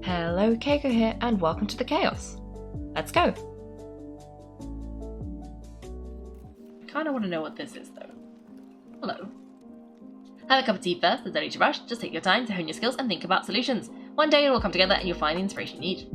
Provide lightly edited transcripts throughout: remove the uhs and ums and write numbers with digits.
Hello, Kaiko here, and welcome to the Chaos. Let's go! I kinda wanna know what this is, though. Hello. Have a cup of tea first, there's no need to rush, just take your time to hone your skills and think about solutions. One day it will come together and you'll find the inspiration you need.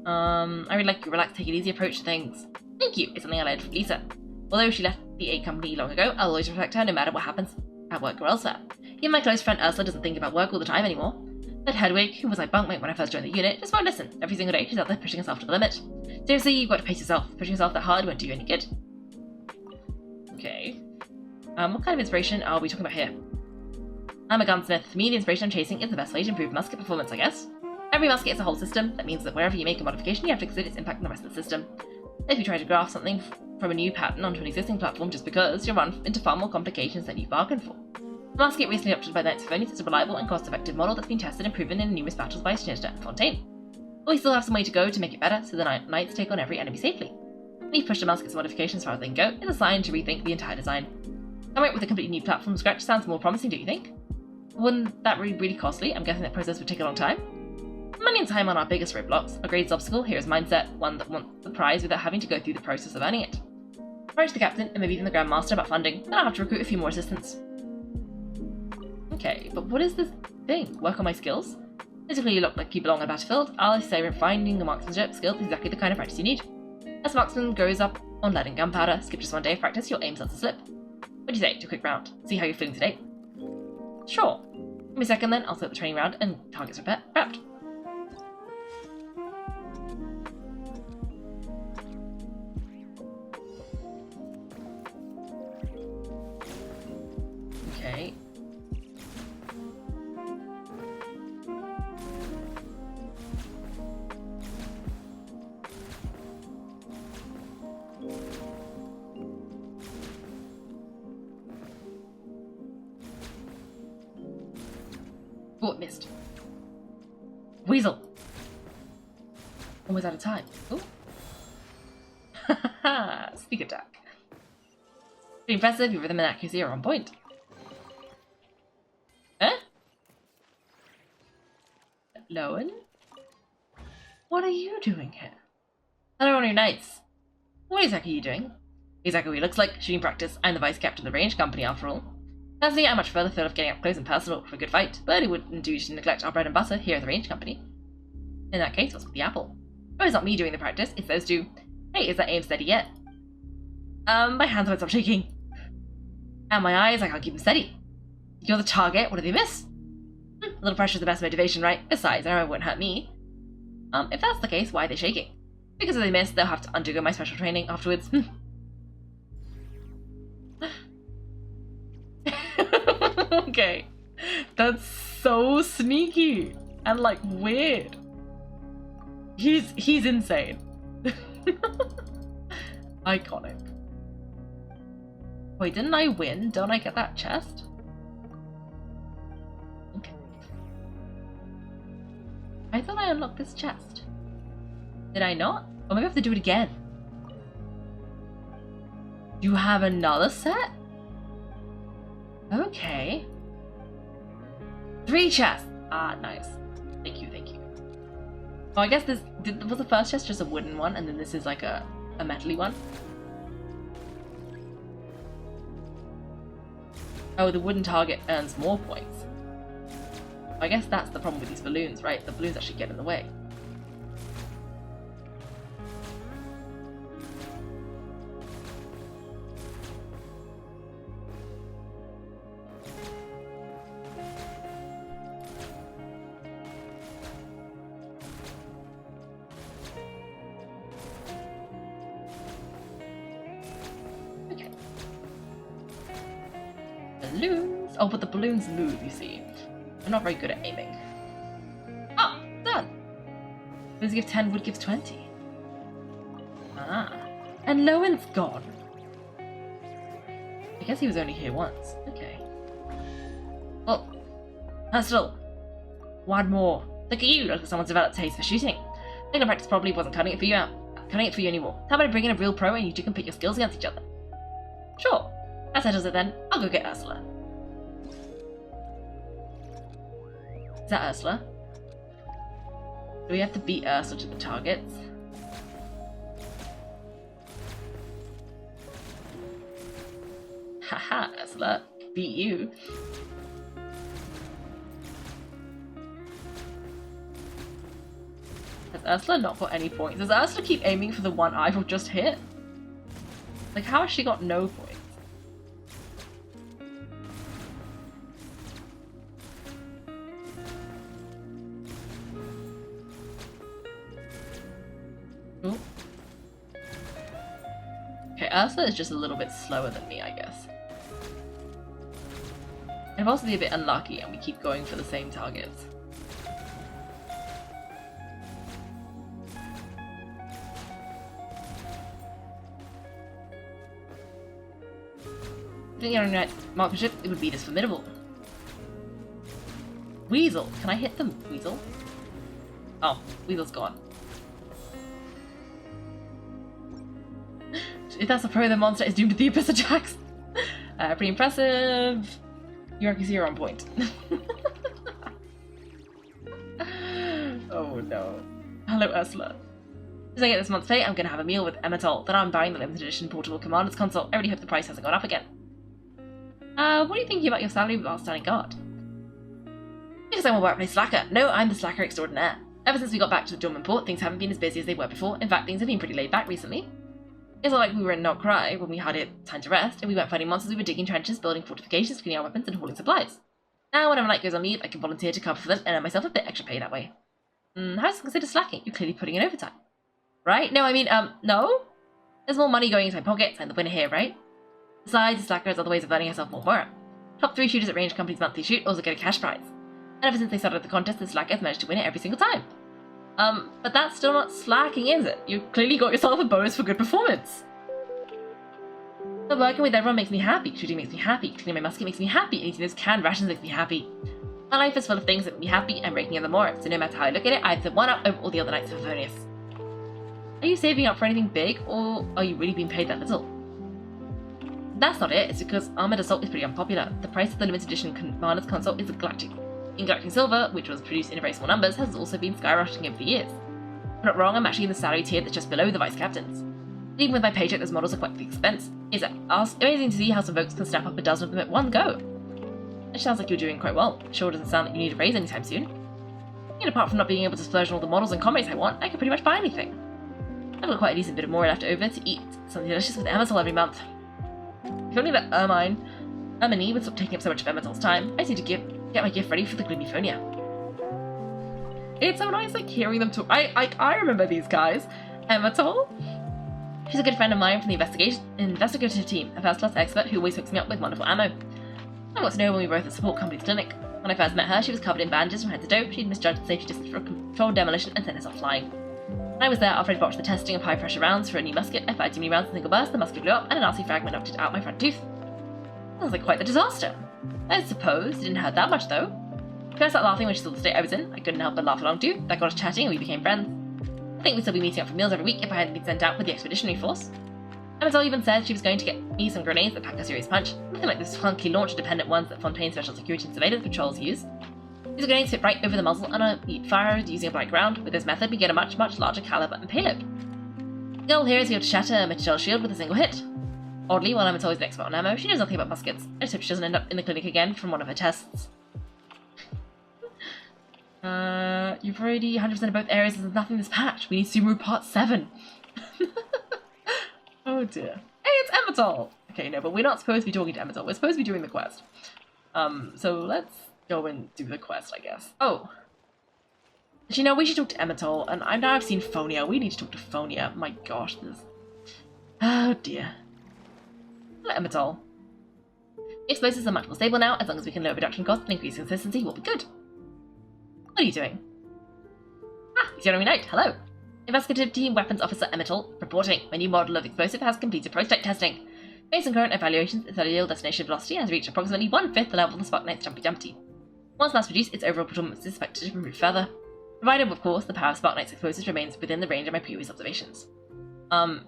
I really like your relaxed, take it easy approach to things. Thank you, it's something I learned from Lisa. Although she left the aid company long ago, I'll always respect her no matter what happens at work or elsewhere. Even my close friend Ursula doesn't think about work all the time anymore. But Hedwig, who was my bunkmate when I first joined the unit, just won't listen. Every single day she's out there pushing herself to the limit. Seriously, you've got to pace yourself. Pushing yourself that hard won't do you any good. Okay. What kind of inspiration are we talking about here? I'm a gunsmith. For me, the inspiration I'm chasing is the best way to improve musket performance, I guess. Every musket is a whole system. That means that wherever you make a modification, you have to consider its impact on the rest of the system. If you try to graft something from a new pattern onto an existing platform just because, you'll run into far more complications than you bargained for. The musket recently adopted by the Knights of Favonius is a reliable and cost-effective model that's been tested and proven in numerous battles by Shinista and Fontaine. But we still have some way to go to make it better, so the Knights take on every enemy safely. We've pushed the musket's modifications as far as they can go, it's a sign to rethink the entire design. Coming up with a completely new platform from scratch sounds more promising, don't you think? Wouldn't that be really costly? I'm guessing that process would take a long time. Money and time aren't our biggest roadblocks. Our greatest obstacle here is mindset, one that wants the prize without having to go through the process of earning it. Approach the captain and maybe even the Grand Master about funding, then I'll have to recruit a few more assistants. Okay, but what is this thing? Work on my skills? Physically you look like you belong on a battlefield. I'll say refining the marksmanship skill is exactly the kind of practice you need. As marksman grows up on lead and gunpowder, skip just one day of practice, your aim starts to slip. What do you say to a quick round? See how you're feeling today? Sure. Give me a second then, I'll set the training round and targets prepped. Okay. Oh, it missed. Weasel! Almost out of time. Oh. Haha! Sneak attack. Pretty impressive, your rhythm and accuracy are on point. Huh? Lowen? What are you doing here? Hello, new knights. What exactly are you doing? Exactly what he looks like, shooting practice. I'm the vice captain of the range company, after all. Personally, I'm much further thought of getting up close and personal for a good fight, but it wouldn't do to neglect our bread and butter here at the range company. In that case, what's with the apple? Oh, it's not me doing the practice, it's those two. Hey, is that aim steady yet? My hands won't stop shaking. And my eyes, I can't keep them steady. You're the target, what did they miss? A little pressure is the best motivation, right? Besides, I know it won't hurt me. If that's the case, why are they shaking? Because if they miss, they'll have to undergo my special training afterwards. Okay, that's so sneaky and like weird. He's insane. Iconic. Wait, didn't I win? Don't I get that chest? Okay. I thought I unlocked this chest. Did I not? Or maybe I have to do it again. You have another set? Okay. 3 chests! Ah, nice. Thank you, thank you. Oh, I guess this... was the first chest just a wooden one, and then this is like a metally one? Oh, the wooden target earns more points. I guess that's the problem with these balloons, right? The balloons actually get in the way. Balloons? Oh, but the balloons move, you see. I'm not very good at aiming. Ah, done! Balloons give 10, wood gives 20. Ah. And Lowen's gone. I guess he was only here once. Okay. Well, still. One more. Look at you, look like someone's developed taste for shooting. Taking practice probably wasn't cutting it for you anymore. How about I bring in a real pro and you two can pit your skills against each other? Sure. That settles it then. I'll go get Ursula. Is that Ursula? Do we have to beat Ursula to the targets? Haha, Ursula. Beat you. Has Ursula not got any points? Does Ursula keep aiming for the one I've just hit? Like, how has she got no points? Ooh. Okay, Ursula is just a little bit slower than me, I guess. I've also been a bit unlucky and we keep going for the same targets. I think you're right. Marksmanship, it would be this formidable. Weasel! Can I hit them, Weasel? Oh, Weasel's gone. If that's a pro, the monster is doomed to the abyss attacks. Pretty impressive. Your accuracy are on point. Oh no. Hello, Ursula. As I get this month's pay, I'm gonna have a meal with Emmetol. Then I'm buying the limited edition portable commander's console. I really hope the price hasn't gone up again. What are you thinking about your salary while standing guard? Because I'm a workplace slacker. No, I'm the slacker extraordinaire. Ever since we got back to the dormant port, things haven't been as busy as they were before. In fact, things have been pretty laid back recently. It's not like we were in Not Cry when we had it time to rest, and we weren't fighting monsters, we were digging trenches, building fortifications, cleaning our weapons, and hauling supplies. Now, whenever night goes on leave, I can volunteer to cover for them and earn myself a bit extra pay that way. How is it considered slacking? You're clearly putting in overtime. Right? No, I mean, no? There's more money going into my pockets, I'm the winner here, right? Besides, the slacker has other ways of earning herself more money. Top 3 shooters at Range Company's monthly shoot also get a cash prize. And ever since they started the contest, the slacker has managed to win it every single time. But that's still not slacking, is it? You clearly got yourself a bonus for good performance. So working with everyone makes me happy, shooting makes me happy, cleaning my musket makes me happy, and eating those canned rations makes me happy. My life is full of things that make me happy and breaking them more, so no matter how I look at it, I have the one up over all the other Knights of Favonius. Are you saving up for anything big, or are you really being paid that little? That's not it, it's because Armored Assault is pretty unpopular. The price of the limited edition Commander's console is galactic. In Galactic Silver, which was produced in very small numbers, has also been skyrocketing over the years. I'm not wrong, I'm actually in the salary tier that's just below the Vice Captains. Even with my paycheck, those models are quite the expense. It's amazing to see how some folks can snap up a dozen of them at one go. It sounds like you're doing quite well. Sure doesn't sound like you need a raise anytime soon. And apart from not being able to splurge on all the models and comics I want, I can pretty much buy anything. I've got quite a decent bit of more left over to eat something delicious with Emmetol every month. If only that Ermine would stop taking up so much of Emmetol's time, I need to get my gift ready for the Gloomy-phonia. It's so nice like hearing them talk. I remember these guys. Emmetol. She's a good friend of mine from the investigative team, a first-class expert who always hooks me up with wonderful ammo. I got to know when we were both at the support company's clinic. When I first met her, she was covered in bandages from head to toe. She'd misjudged the safety distance for a controlled demolition and sent herself flying. When I was there, after I'd watched the testing of high-pressure rounds for a new musket, I fired too many rounds in a single burst, the musket blew up, and a nasty fragment knocked it out my front tooth. Sounds like quite the disaster. I suppose it didn't hurt that much, though. She burst out laughing when she saw the state I was in. I couldn't help but laugh along too. That got us chatting and we became friends. I think we'd still be meeting up for meals every week if I hadn't been sent out with the expeditionary force. Emmetol even said she was going to get me some grenades that pack a serious punch, nothing like those clunky launcher-dependent ones that Fontaine's Special Security and Surveillance Patrols use. These grenades fit right over the muzzle and are fired using a bright ground. With this method, we get a much, much larger caliber and payload. The goal here is to be able to shatter a Mitchell shield with a single hit. Oddly, while Emmetol is an expert on ammo, she knows nothing about muskets. I just hope she doesn't end up in the clinic again from one of her tests. You've already 100% of both areas, there's nothing in this patch. We need Subaru Part 7. Oh dear. Hey, it's Emmetol! Okay, no, but we're not supposed to be talking to Emmetol. We're supposed to be doing the quest. So let's go and do the quest, I guess. Oh. Actually, no, we should talk to Emmetol, and now I've seen Fonia. We need to talk to Fonia. My gosh, this... Oh dear. Hello, Emmetol. Explosives are much more stable now. As long as we can lower production costs and increase consistency, we'll be good. What are you doing? Ah, it's your enemy knight. Hello. Investigative Team Weapons Officer Emmetol reporting. My new model of explosive has completed prototype testing. Based on current evaluations, its ideal destination velocity has reached approximately 1/5 the level of the Spark Knight's Jumpy Dumpty. Once mass produced, its overall performance is expected to improve further, provided, of course, the power of Spark Knight's explosives remains within the range of my previous observations.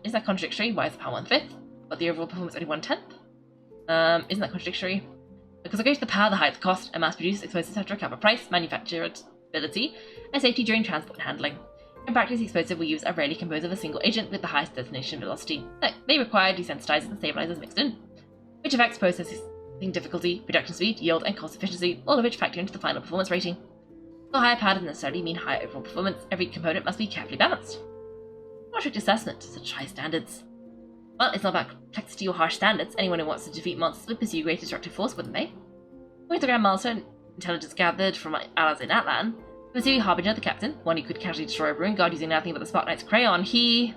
Is that contradictory? Why is the power 1/5, but the overall performance only 1/10? Isn't that contradictory? Because I go to the power, the higher the cost, and mass-produced explosives have to recover price, manufactured ability, and safety during transport and handling. In practice, the explosive we use are rarely composed of a single agent with the highest detonation velocity. They require desensitizers and stabilizers mixed in, which affects processing difficulty, production speed, yield, and cost efficiency, all of which factor into the final performance rating. So higher power doesn't necessarily mean higher overall performance. Every component must be carefully balanced. Not strict assessment, such high standards. Well, it's not about complexity or harsh standards. Anyone who wants to defeat monsters would pursue great destructive force, wouldn't they? With the grand milestone, intelligence gathered from my allies in Atlan, the pursuing Harbinger, the captain, one who could casually destroy a ruin guard using nothing but the Spark Knight's crayon, he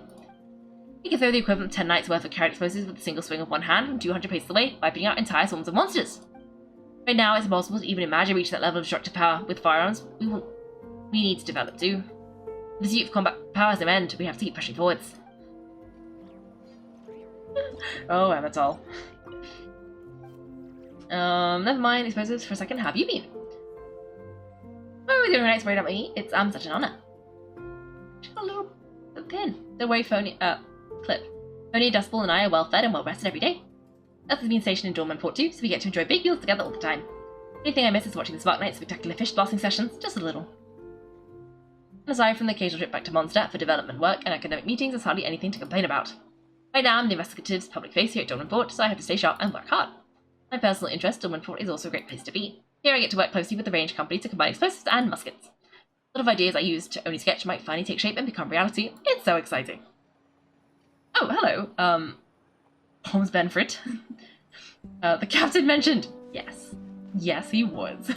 could throw the equivalent of 10 knights worth of carried explosives with a single swing of one hand from 200 paces away, wiping out entire swarms of monsters. Right now, it's impossible to even imagine reaching that level of destructive power with firearms. We need to develop too. The pursuit of combat power has no end. We have to keep pushing forwards. Oh, Emmetol. Never mind explosives for a second. How have you been? Oh, the only knights worried about me. It's such an honor. Just got a little pin. Don't worry, Clip. Phony, Dustball, and I are well fed and well rested every day. Earth has been stationed in Dorman Port too, so we get to enjoy big meals together all the time. The only thing I miss is watching the Spark Knight's spectacular fish blasting sessions, just a little. And aside from the occasional trip back to Mondstadt for development work and academic meetings, there's hardly anything to complain about. Right now, I'm the investigative's public face here at Dorman Port, so I have to stay sharp and work hard. My personal interest, Dorman Port is also a great place to be. Here I get to work closely with the range company to combine explosives and muskets. A lot of ideas I used to only sketch might finally take shape and become reality. It's so exciting. Oh, hello. Holmes Benford. The captain mentioned. Yes. Yes, he was.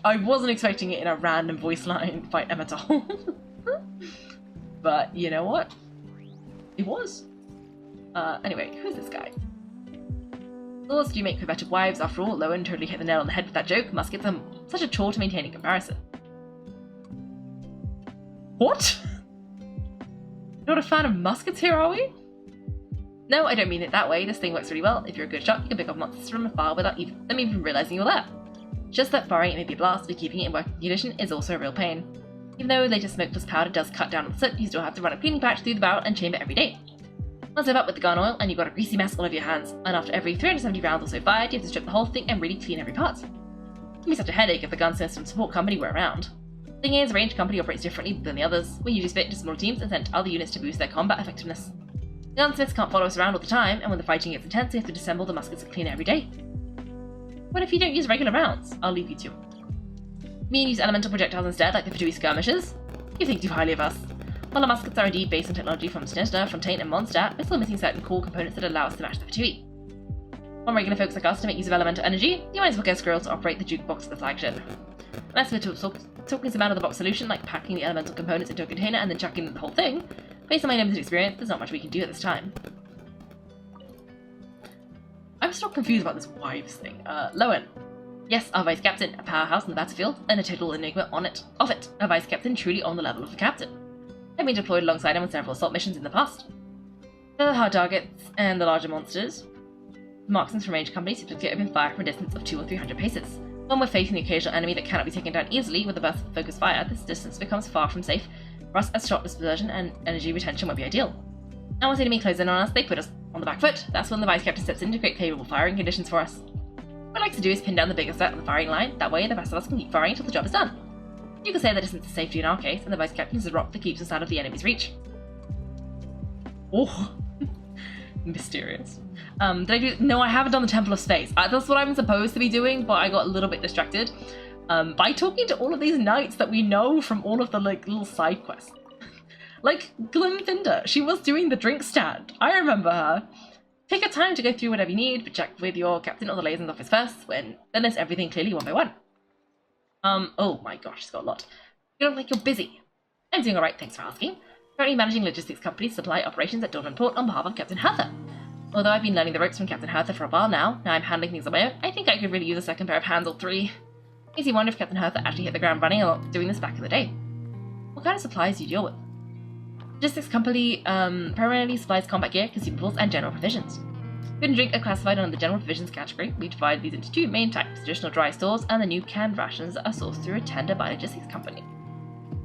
I wasn't expecting it in a random voice line by Emmetol. But, you know what? It was. Anyway, who's this guy? Laws do make for better wives, after all. Lowen totally hit the nail on the head with that joke. Muskets are such a chore to maintain in comparison. What? Not a fan of muskets here, are we? No, I don't mean it that way. This thing works really well. If you're a good shot, you can pick off monsters from afar without them even realizing you're there. Just that firing it may be a blast, but keeping it in working condition is also a real pain. Even though later smoke plus powder does cut down on the soot, you still have to run a cleaning patch through the barrel and chamber every day. Once live up with the gun oil, and you've got a greasy mess all over your hands, and after every 370 rounds or so fired, you have to strip the whole thing and really clean every part. It can be such a headache if the gunsmiths from support company were around. The thing is, range company operates differently than the others. We usually split into smaller teams and send other units to boost their combat effectiveness. The gunsmiths can't follow us around all the time, and when the fighting gets intense, we have to disassemble the muskets and clean every day. What if you don't use regular rounds? I'll leave you to. Me and use elemental projectiles instead, like the Fatui skirmishers? You think too highly of us. While our muskets are indeed based on technology from Sinister, Fontaine, and Mondstadt, we're still missing certain core components that allow us to match the Fatui. On regular folks like us to make use of elemental energy, you might as well get Squirrel to operate the jukebox of the flagship. Unless we're talking some out-of-the-box solution, like packing the elemental components into a container and then chucking the whole thing, based on my limited experience, there's not much we can do at this time. I'm still confused about this wives thing. Lowen. Yes, our vice captain, a powerhouse in the battlefield, and a total enigma of it. A vice captain truly on the level of a captain. I've been deployed alongside him on several assault missions in the past. The hard targets and the larger monsters, marksmen from range companies typically open fire from a distance of 200 or 300 paces. When we're facing the occasional enemy that cannot be taken down easily with a burst of focused fire, this distance becomes far from safe for us, as shot dispersion and energy retention won't be ideal. And once the enemy closes in on us, they put us on the back foot. That's when the vice captain steps in to create favourable firing conditions for us. What I like to do is pin down the biggest threat on the firing line, that way the rest of us can keep firing until the job is done. You could say the distance is safety in our case, and the vice captain is the rock that keeps us out of the enemy's reach. Oh, mysterious. Did I do? No, I haven't done the Temple of Space. That's what I'm supposed to be doing, but I got a little bit distracted by talking to all of these knights that we know from all of the little side quests. Like Glimfinda, she was doing the drink stand. I remember her. Take a time to go through whatever you need, but check with your captain or the liaison's office first. Then list everything clearly one by one. Oh my gosh, it's got a lot. You look like you're busy. I'm doing alright, thanks for asking. Currently managing logistics company's supply operations at Dorman Port on behalf of Captain Hertha. Although I've been learning the ropes from Captain Hertha for a while now I'm handling things on my own, I think I could really use a second pair of hands or three. Makes you wonder if Captain Hertha actually hit the ground running or doing this back in the day. What kind of supplies do you deal with? Logistics company primarily supplies combat gear, consumables, and general provisions. Food and drink are classified under the general provisions category. We divide these into two main types: traditional dry stores and the new canned rations that are sourced through a tender by a logistics company.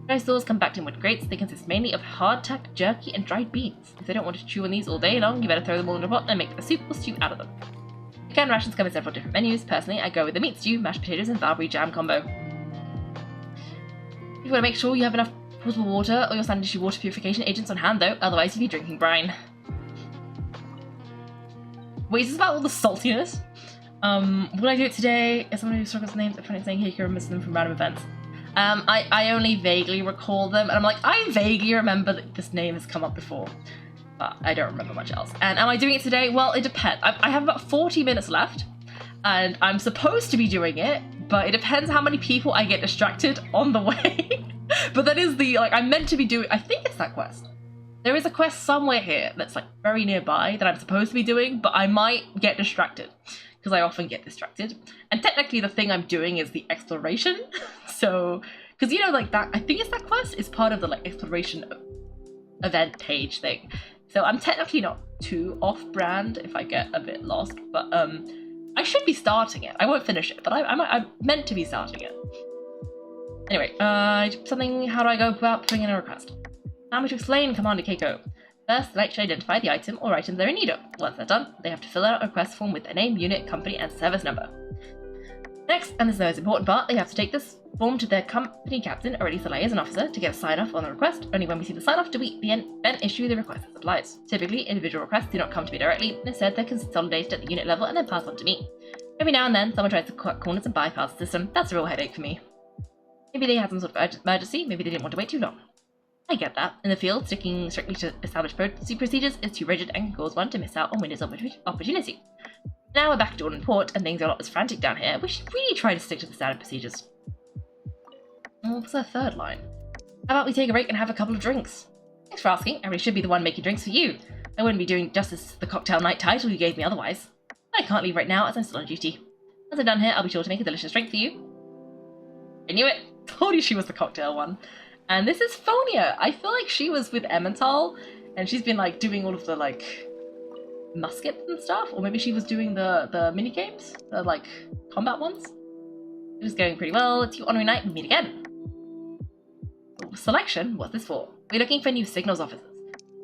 Dry stores come packed in wood crates. They consist mainly of hardtack, jerky, and dried beans. If they don't want to chew on these all day long, you better throw them all in a pot and make a soup or stew out of them. Canned rations come in several different menus. Personally, I go with the meat stew, mashed potatoes, and barberry jam combo. You want to make sure you have enough potable water or your sanitary water purification agents on hand though, otherwise you'll be drinking brine. Wait, is this about all the saltiness? Will I do it today? Is someone who struggles names at saying Kaiko remembers them from random events? I only vaguely recall them, and I'm like, I vaguely remember that this name has come up before, but I don't remember much else. And am I doing it today? Well, it depends. I have about 40 minutes left, and I'm supposed to be doing it, but it depends how many people I get distracted on the way. But that is the, like, I'm meant to be doing, I think it's that quest. There is a quest somewhere here that's, like, very nearby that I'm supposed to be doing, but I might get distracted, because I often get distracted. And technically the thing I'm doing is the exploration. So, because, you know, like, that, I think it's that quest is part of the, like, exploration event page thing. So I'm technically not too off-brand if I get a bit lost, but, I should be starting it. I won't finish it, but I'm meant to be starting it. Anyway, how do I go about putting in a request? Allow me to explain, Commander Kaiko. First, the knight should identify the item or items they're in need of. Once they're done, they have to fill out a request form with their name, unit, company, and service number. Next, and this is the most important part, they have to take this form to their company captain, or at least a liaison officer, to get a sign-off on the request. Only when we see the sign-off do we then issue the request as supplies. Typically, individual requests do not come to me directly, instead they're consolidated at the unit level and then passed on to me. Every now and then, someone tries to cut corners and bypass the system. That's a real headache for me. Maybe they had some sort of emergency, maybe they didn't want to wait too long. I get that. In the field, sticking strictly to established procedures is too rigid and can cause one to miss out on windows of opportunity. Now we're back at Jordan Port and things are not as frantic down here. We should really try to stick to the standard procedures. What's our third line? How about we take a break and have a couple of drinks? Thanks for asking. I really should be the one making drinks for you. I wouldn't be doing justice to the cocktail night title you gave me otherwise. But I can't leave right now as I'm still on duty. Once I'm done here, I'll be sure to make a delicious drink for you. I knew it! Told you she was the cocktail one. And this is Fonia. I feel like she was with Emmental, and she's been like doing all of the like muskets and stuff, or maybe she was doing the mini games, the like combat ones. It was going pretty well. It's your honorary night. We meet again. Selection. What's this for? We're looking for new signals officers.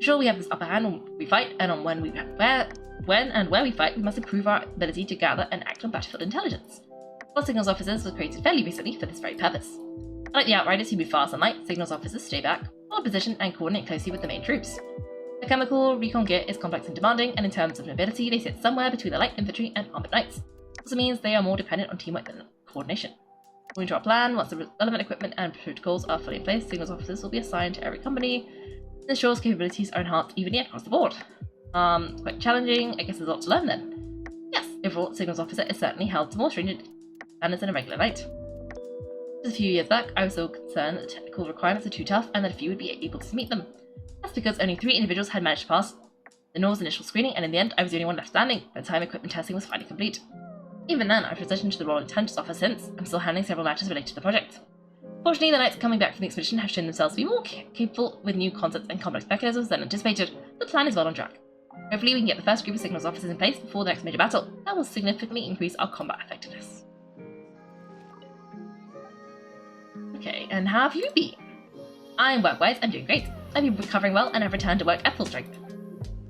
Sure, we have this upper hand when we fight, and on when and where we fight, we must improve our ability to gather and act on battlefield intelligence. All signals officers were created fairly recently for this very purpose. Unlike the Outriders who move fast and light, signals officers stay back, hold position, and coordinate closely with the main troops. The chemical recon gear is complex and demanding, and in terms of mobility, they sit somewhere between the light infantry and armored knights. This also means they are more dependent on teamwork than coordination. According to our plan, once the relevant equipment and protocols are fully in place, signals officers will be assigned to every company, and ensures capabilities are enhanced evenly across the board. Quite challenging. I guess there's a lot to learn then. Yes, overall, signals officer is certainly held to more stringent standards than a regular knight. Just a few years back, I was so concerned that the technical requirements are too tough and that few would be able to meet them. That's because only 3 individuals had managed to pass the Nor's initial screening, and in the end, I was the only one left standing by the time equipment testing was finally complete. Even then, I've transitioned to the role of intelligence officer since. I'm still handling several matters related to the project. Fortunately, the knights coming back from the expedition have shown themselves to be more capable with new concepts and complex mechanisms than anticipated. The plan is well on track. Hopefully, we can get the first group of signals officers in place before the next major battle. That will significantly increase our combat effectiveness. Okay, and how have you been? I'm work-wise, I'm doing great. I've been recovering well and have returned to work at full strength.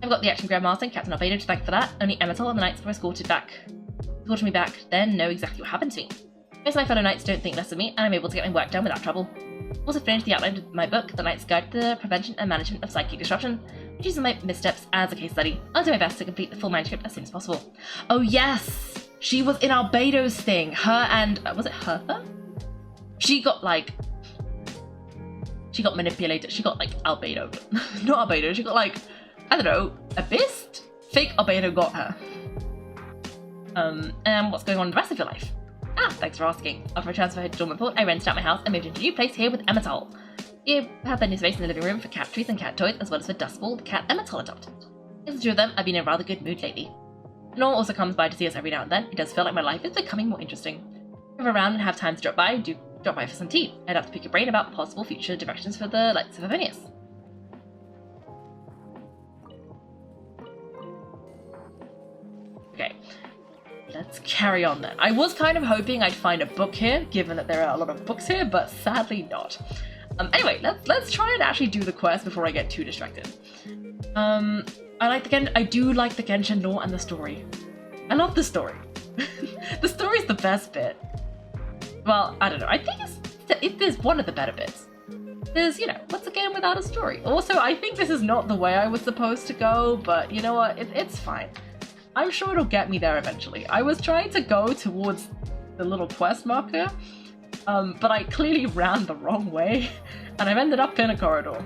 I've got the Action Grandmaster and Captain Albedo to thank for that. Only Emmental and the knights were escorted me back, then know exactly what happened to me. Most of my fellow knights don't think less of me, and I'm able to get my work done without trouble. I've also finished the outline of my book, The Knight's Guide to the Prevention and Management of Psychic Disruption, which uses my missteps as a case study. I'll do my best to complete the full manuscript as soon as possible. Oh yes! She was in Albedo's thing. Her and... was it Hertha? She got manipulated. She got like Albedo. Not Albedo, she got like, I don't know, Abyssed? Fake Albedo got her. And what's going on in the rest of your life? Thanks for asking. After I transferred to Dormant Port, I rented out my house and moved into a new place here with Emmental. You have plenty of space in the living room for cat treats and cat toys, as well as for Dustball, the cat Emmental adopted. With the two of them, I've been in a rather good mood lately. Nor also comes by to see us every now and then. It does feel like my life is becoming more interesting. If you're around and have time to drop by, do drop by for some tea. I'd have to pick your brain about possible future directions for the Knights of Favonius. Okay, let's carry on then. I was kind of hoping I'd find a book here, given that there are a lot of books here, but sadly not. Anyway, let's try and actually do the quest before I get too distracted. I do like the Genshin lore and the story. I love the story. The story's the best bit. Well, I don't know. I think it's one of the better bits. There's, what's a game without a story? Also, I think this is not the way I was supposed to go, but you know what? It's fine. I'm sure it'll get me there eventually. I was trying to go towards the little quest marker, but I clearly ran the wrong way, and I've ended up in a corridor.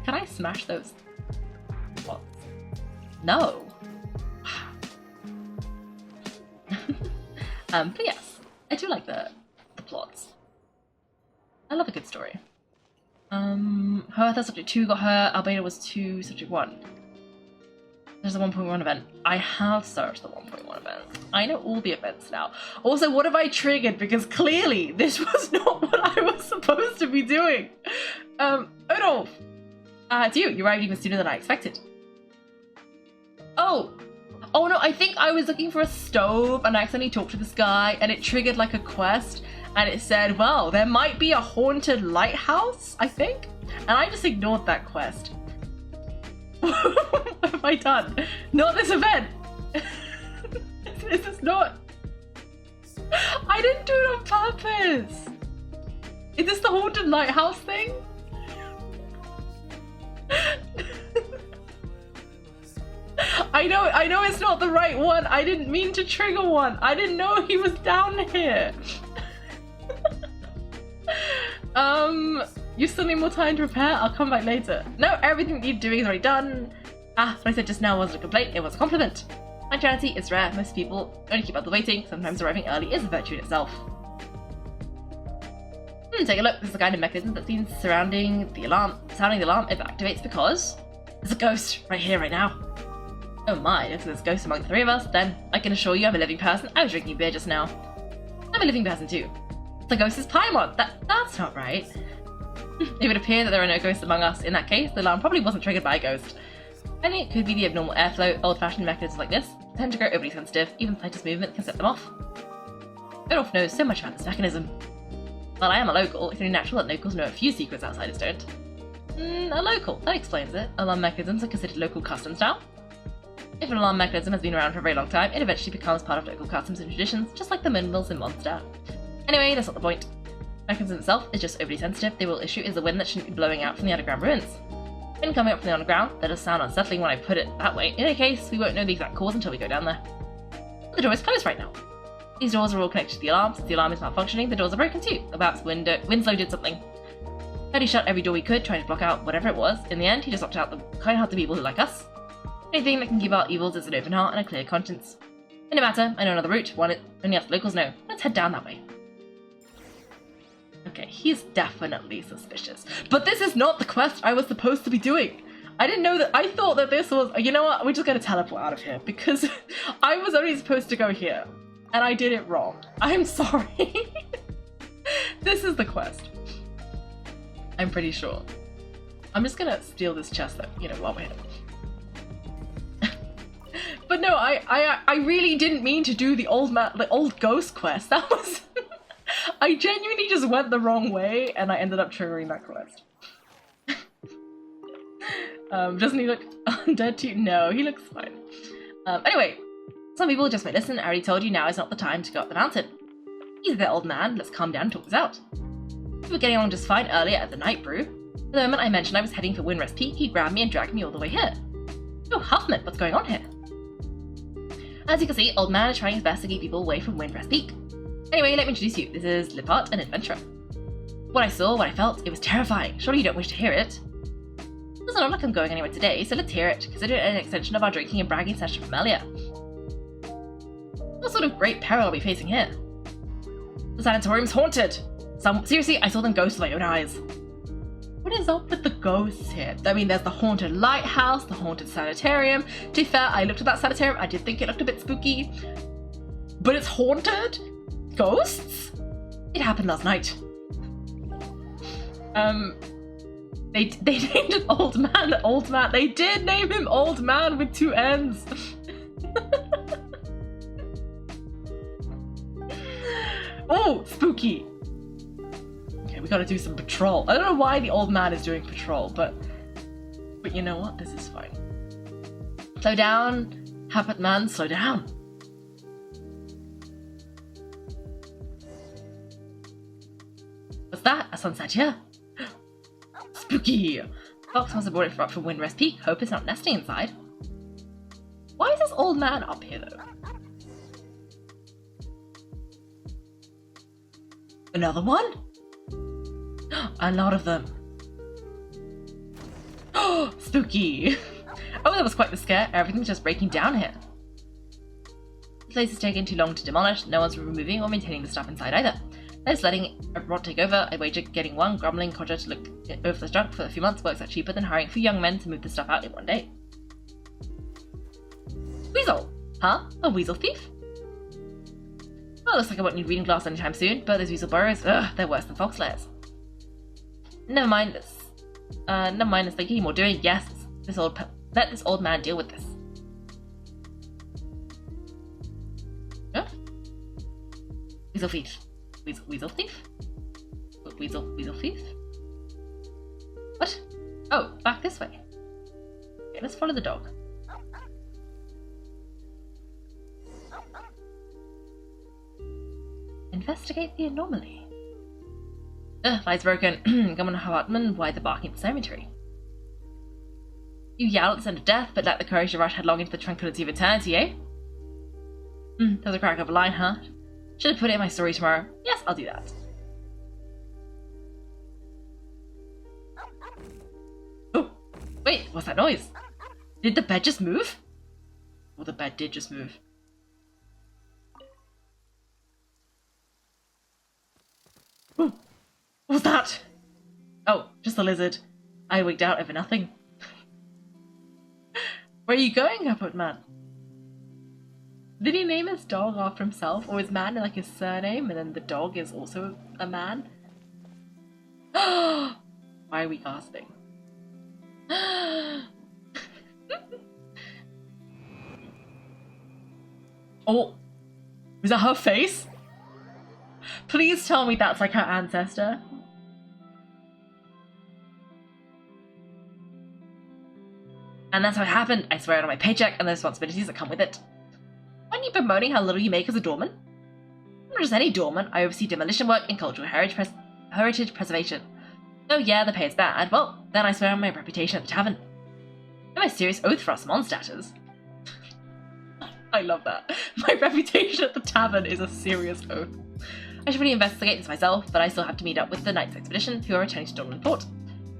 Can I smash those? What? No. But yes, I do like the plots. I love a good story. Her subject 2 got her, Albeda was 2, subject 1. There's a 1.1 event. I have searched the 1.1 event. I know all the events now. Also, what have I triggered? Because clearly this was not what I was supposed to be doing. Odolf! It's you. You arrived even sooner than I expected. Oh no, I think I was looking for a stove and I accidentally talked to this guy and it triggered like a quest and it said, well, there might be a haunted lighthouse, I think? And I just ignored that quest. What have I done? Not this event! This is not... I didn't do it on purpose! Is this the haunted lighthouse thing? I know it's not the right one. I didn't mean to trigger one. I didn't know he was down here. You still need more time to prepare? I'll come back later. No, everything you're doing is already done. What I said just now wasn't a complaint, it was a compliment. Punctuality is rare. Most people only keep others waiting. Sometimes arriving early is a virtue in itself. Take a look. This is the kind of mechanism that's been sounding the alarm. If it activates because there's a ghost right here, right now. Oh my, if there's a ghost among the three of us, then I can assure you I'm a living person. I was drinking beer just now. I'm a living person too. The ghost is Paimon. That's not right. It would appear that there are no ghosts among us. In that case, the alarm probably wasn't triggered by a ghost. I think it could be the abnormal airflow. Old-fashioned mechanisms like this tend to grow overly sensitive. Even the slightest movement can set them off. Odolf knows so much about this mechanism. While I am a local, it's only natural that locals know a few secrets outsiders don't. A local, that explains it. Alarm mechanisms are considered local customs now. If an alarm mechanism has been around for a very long time, it eventually becomes part of local customs and traditions, just like the windmills in Mondstadt. Anyway, that's not the point. The mechanism itself is just overly sensitive. The real issue is the wind that shouldn't be blowing out from the underground ruins. Wind coming up from the underground, that does sound unsettling when I put it that way. In any case, we won't know the exact cause until we go down there. The door is closed right now. These doors are all connected to the alarm. Since the alarm is malfunctioning, the doors are broken too. Or perhaps Winslow did something. He shut every door we could, trying to block out whatever it was. In the end, he just locked out the kind-hearted people who like us. Anything that can keep out evils is an open heart and a clear conscience. And no matter, I know another route, one only us locals know. Let's head down that way. Okay, he's definitely suspicious. But this is not the quest I was supposed to be doing. I didn't know that. I thought that this was... You know what? We're just going to teleport out of here because I was only supposed to go here. And I did it wrong. I'm sorry. This is the quest. I'm pretty sure. I'm just gonna steal this chest though, while we're here. But no, I really didn't mean to do the old ghost quest. That was... I genuinely just went the wrong way and I ended up triggering that quest. Doesn't he look undead too? No, he looks fine. Anyway, some people just might listen. I already told you now is not the time to go up the mountain. He's a bit old man. Let's calm down and talk this out. We were getting along just fine earlier at the night brew. The moment I mentioned I was heading for Windrest Peak, he grabbed me and dragged me all the way here. Oh, Huffman, what's going on here? As you can see, old man is trying his best to keep people away from Windrest Peak. Anyway, let me introduce you. This is Lippert, an adventurer. What I saw, what I felt, it was terrifying. Surely you don't wish to hear it. It doesn't look like I'm going anywhere today, so let's hear it. Consider it an extension of our drinking and bragging session from earlier. What sort of great peril are we facing here? The sanatorium's haunted. Seriously, I saw them ghosts with my own eyes. What is up with the ghosts here? I mean, there's the haunted lighthouse, the haunted sanatorium. To be fair, I looked at that sanatorium, I did think it looked a bit spooky. But it's haunted? Ghosts? It happened last night. They named an old man. They did name him Old Man with 2 N's. Oh, spooky. Okay, we gotta do some patrol. I don't know why the old man is doing patrol, but you know what? This is fine. Slow down, Habit man, slow down. What's that? A sunset here? Spooky! Fox must have brought it up from Windrest Peak. Hope it's not nesting inside. Why is this old man up here, though? Another one? A lot of them. Oh, spooky! Oh, that was quite the scare. Everything's just breaking down here. The place is taking too long to demolish. No one's removing or maintaining the stuff inside either. They're just letting a rot take over. I wager getting one grumbling codger to look over the junk for a few months works out cheaper than hiring a few young men to move the stuff out in one day. Weasel! Huh? A weasel thief? Well, looks like I won't need reading class anytime soon, but those weasel burrows, they're worse than fox lairs. Never mind this. Never mind this thinking or doing. Yes, let this old man deal with this. Huh? Weasel thief. Weasel thief? Weasel thief? What? Oh, back this way. Okay, let's follow the dog. Investigate the anomaly. Lights broken. Come on, Hartman, why the barking at the cemetery? You yell at the scent of death, but let the courage to rush headlong into the tranquility of eternity, eh? That was a crack of a line, huh? Should have put it in my story tomorrow. Yes, I'll do that. Oh, wait, what's that noise? Did the bed just move? Well, the bed did just move. Ooh, what was that? Oh, just a lizard. I wigged out over nothing. Where are you going, Upward Man? Did he name his dog after himself, or his man like his surname, and then the dog is also a man? Why are we gasping? Oh, is that her face? Please tell me that's like her ancestor. And that's how it happened. I swear it on my paycheck and the responsibilities that come with it. Aren't you bemoaning how little you make as a doorman? I'm not just any doorman. I oversee demolition work and cultural heritage preservation. Oh yeah, the pay is bad. Well, then I swear on my reputation at the tavern. I'm a serious oath for us Mondstatters. I love that. My reputation at the tavern is a serious oath. I should really investigate this myself, but I still have to meet up with the Knights expedition, who are returning to Dorland Port.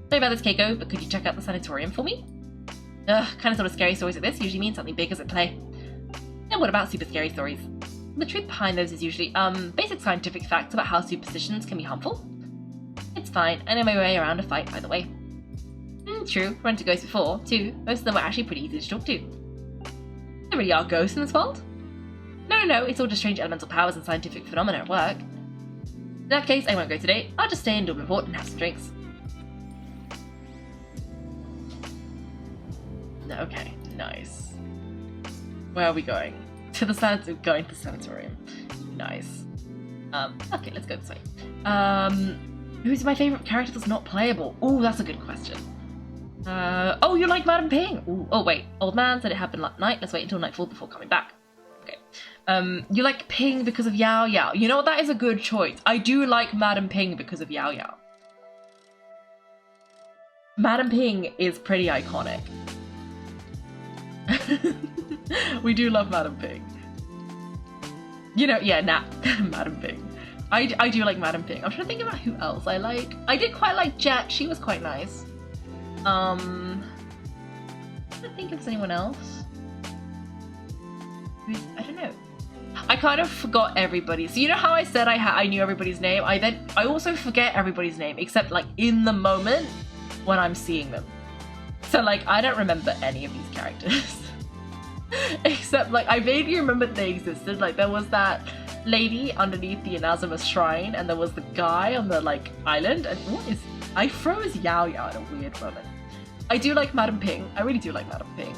Sorry about this, Kaiko, but could you check out the Sanatorium for me? Kind of sort of scary stories like this usually mean something big is at play. And what about super scary stories? The truth behind those is usually, basic scientific facts about how superstitions can be harmful. It's fine, I know my way around a fight, by the way. True, run into ghosts before, too. Most of them were actually pretty easy to talk to. There really are ghosts in this world? No, it's all just strange elemental powers and scientific phenomena at work. In that case, I won't go today. I'll just stay in Dorland Port and have some drinks. Okay, nice. Where are we going? To the going to the sanatorium. Nice. Okay, let's go this way. Who's my favourite character that's not playable? Ooh, that's a good question. Oh, you like Madam Ping? Ooh, oh wait, old man said it happened last night. Let's wait until nightfall before coming back. Okay. You like Ping because of Yao Yao. You know what? That is a good choice. I do like Madam Ping because of Yao Yao. Madam Ping is pretty iconic. We do love Madam Ping. You know, yeah, Madam Ping. I do like Madam Ping. I'm trying to think about who else I like. I did quite like Jet. She was quite nice. I'm trying to think if there's anyone else. I don't know. I kind of forgot everybody. So you know how I said I knew everybody's name? I also forget everybody's name, except like in the moment when I'm seeing them. So like I don't remember any of these characters. Except like I vaguely remember they existed. Like there was that lady underneath the Inazuma shrine, and there was the guy on the like island, and I froze Yao Yao in a weird moment. I do like Madam Ping. I really do like Madam Ping.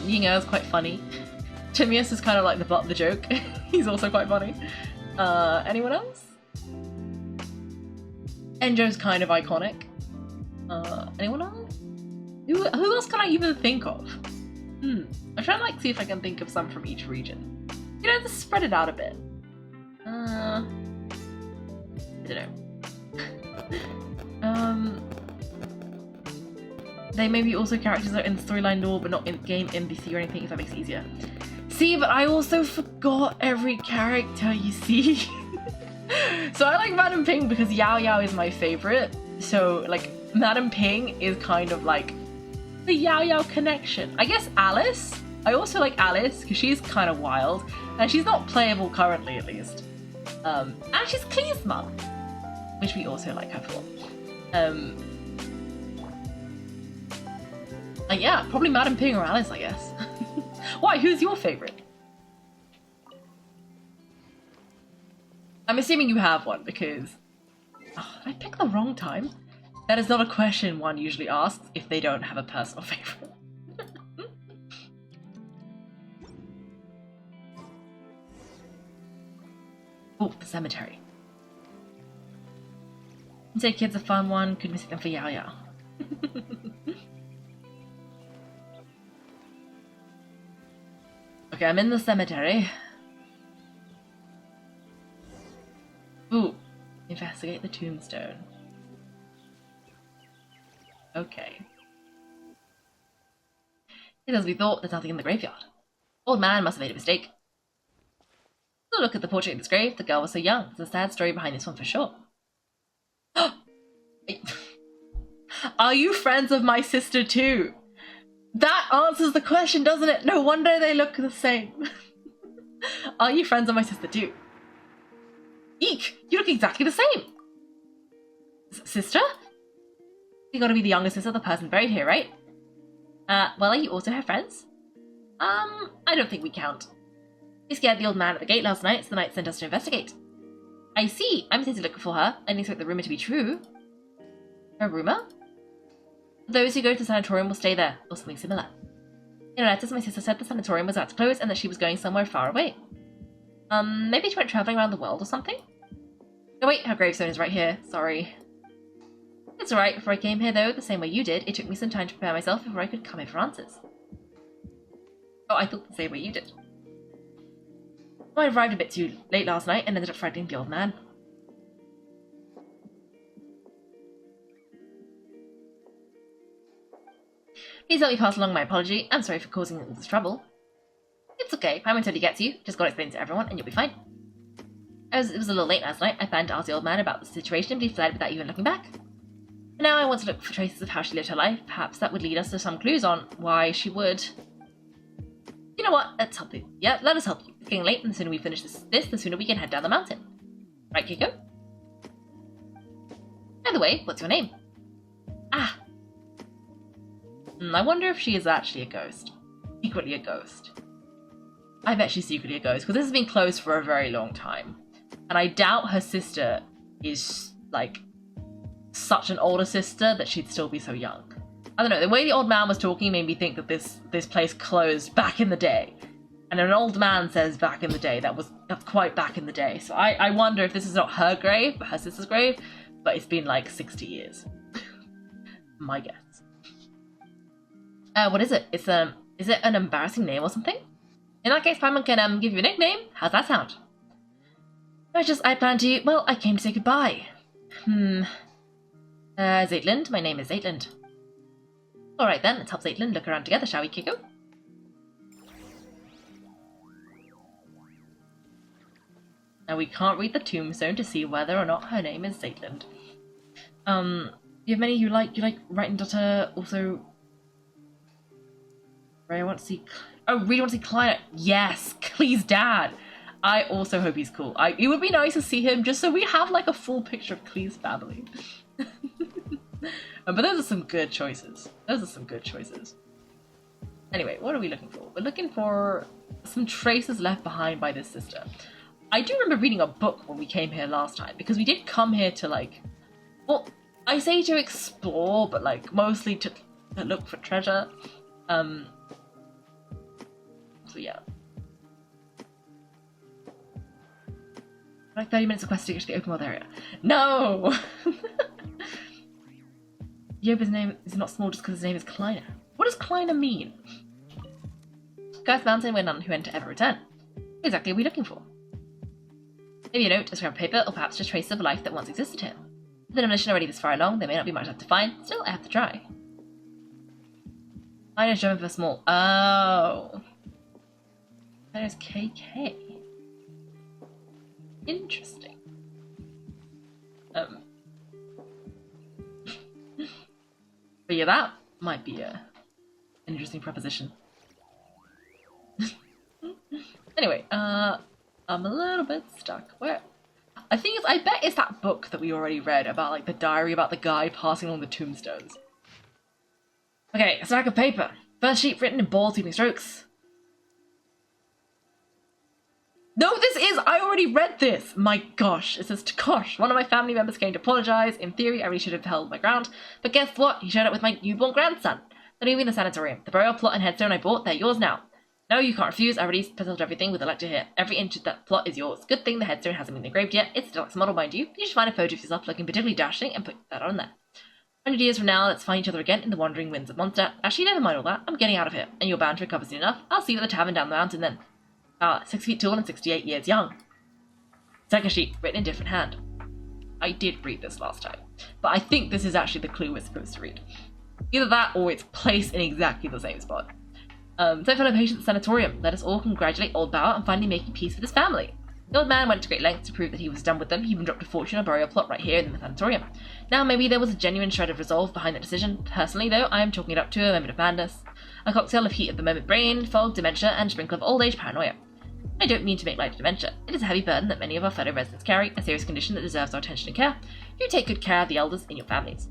Ying is quite funny. Timius is kind of like the butt of the joke. He's also quite funny. Anyone else? Enjo's kind of iconic. Anyone else? Who else can I even think of? I'm trying to like see if I can think of some from each region. You know, just spread it out a bit. I don't know. They may be also characters that are in the storyline lore, but not in game NPC or anything, if that makes it easier. See, but I also forgot every character, you see. So I like Madam Ping because Yao Yao is my favorite. So, like, Madam Ping is kind of like the Yao Yao connection. I guess Alice. I also like Alice because she's kind of wild. And she's not playable currently, at least. And she's Klee's mum, which we also like her for. Yeah, probably Madam Ping or Alice, I guess. Why? Who's your favorite? I'm assuming you have one because... Oh, did I pick the wrong time? That is not a question one usually asks if they don't have a personal favorite. Oh, the cemetery. Say kids a fun one, could miss them for Yao Yao. Okay, I'm in the cemetery. Ooh, investigate the tombstone. Okay. It as we thought, there's nothing in the graveyard. Old man must have made a mistake. So look at the portrait of this grave. The girl was so young. There's a sad story behind this one for sure. Are you friends of my sister too? That answers the question, doesn't it? No wonder they look the same. Are you friends of my sister too? Eek! You look exactly the same! Sister? You gotta be the younger sister of the person buried here, right? Well, are you also her friends? I don't think we count. We scared the old man at the gate last night, so the knight sent us to investigate. I see. I'm sent to look for her. I didn't expect the rumor to be true. A rumor? Those who go to the sanatorium will stay there, or something similar. In a letter, my sister said the sanatorium was about to close and that she was going somewhere far away. Maybe she went traveling around the world or something? Oh wait, her gravestone is right here. Sorry. It's alright. Before I came here, though, the same way you did, it took me some time to prepare myself before I could come here for answers. Oh, I thought the same way you did. I arrived a bit too late last night and ended up frightening the old man. Please help me pass along my apology. I'm sorry for causing all this trouble. It's okay. Paimon totally gets you. Just gotta explain to everyone and you'll be fine. It was a little late last night. I planned to ask the old man about the situation, but he fled without even looking back. And now I want to look for traces of how she lived her life. Perhaps that would lead us to some clues on why she would... You know what? Let's help you. Yeah, let us help you. It's getting late, and the sooner we finish this, the sooner we can head down the mountain. Right, Kaiko? By the way, what's your name? Ah. I wonder if she is actually a ghost. Secretly a ghost. I bet she's secretly a ghost, because this has been closed for a very long time. And I doubt her sister is, like, such an older sister that she'd still be so young. I don't know, the way the old man was talking made me think that this place closed back in the day. And an old man says back in the day, that's quite back in the day. So I wonder if this is not her grave, but her sister's grave, but it's been like 60 years. My guess. What is it? Is it an embarrassing name or something? In that case, Paimon can give you a nickname. How's that sound? I plan to, well, I came to say goodbye. Zaitlin, my name is Zaitlin. Alright then, let's help Zaitlin look around together, shall we, Kaiko? Now we can't read the tombstone to see whether or not her name is Zaitlin. You have many you like Right and Daughter, also... Ray, I want to see... Oh, really want to see Kleiner. Yes, Klee's dad. I also hope he's cool. It would be nice to see him just so we have like a full picture of Klee's family. But those are some good choices. Anyway, what are we looking for? We're looking for some traces left behind by this sister. I do remember reading a book when we came here last time, because we did come here to like... Well, I say to explore, but like mostly to look for treasure. So yeah. Like 30 minutes of quest to get to the open world area. No! Yoba's name is not small just because his name is Kleiner. What does Kleiner mean? Guy's mountain where none who enter ever return. Exactly what are we looking for? Maybe a note, a scrap of paper, or perhaps just traces of life that once existed here. With the demolition already this far along, there may not be much left to find. Still, I have to try. Mine is German for small. Oh. That is KK. Interesting. But yeah, that might be an interesting proposition. Anyway, I'm a little bit stuck. Where? I bet it's that book that we already read about, like, the diary about the guy passing along the tombstones. Okay, a stack of paper. First sheet written in bold, sweeping strokes. No, I already read this! My gosh, it says, Tokosh, one of my family members came to apologize. In theory, I really should have held my ground. But guess what? He showed up with my newborn grandson. They're leaving the Sanatorium. The burial plot and headstone I bought, they're yours now. No, you can't refuse. I already settled everything with the lecture here. Every inch of that plot is yours. Good thing the headstone hasn't been engraved yet. It's still a model, mind you. You should find a photo of yourself looking particularly dashing and put that on there. 100 years from now, let's find each other again in the wandering winds of Monster. Actually, never mind all that. I'm getting out of here, and you're bound to recover soon enough. I'll see you at the tavern down the mountain then. 6 feet tall and 68 years young. Second sheet, written in different hand. I did read this last time, but I think this is actually the clue we're supposed to read. Either that or it's placed in exactly the same spot. So fellow patients at Sanatorium, let us all congratulate old Bauer on finally making peace with his family. The old man went to great lengths to prove that he was done with them. He even dropped a fortune on a burial plot right here in the Sanatorium. Now maybe there was a genuine shred of resolve behind that decision. Personally though, I am chalking it up to a moment of madness. A cocktail of heat of the moment brain, fog, dementia, and a sprinkle of old age paranoia. I don't mean to make light of dementia. It is a heavy burden that many of our fellow residents carry, a serious condition that deserves our attention and care. You take good care of the elders in your families.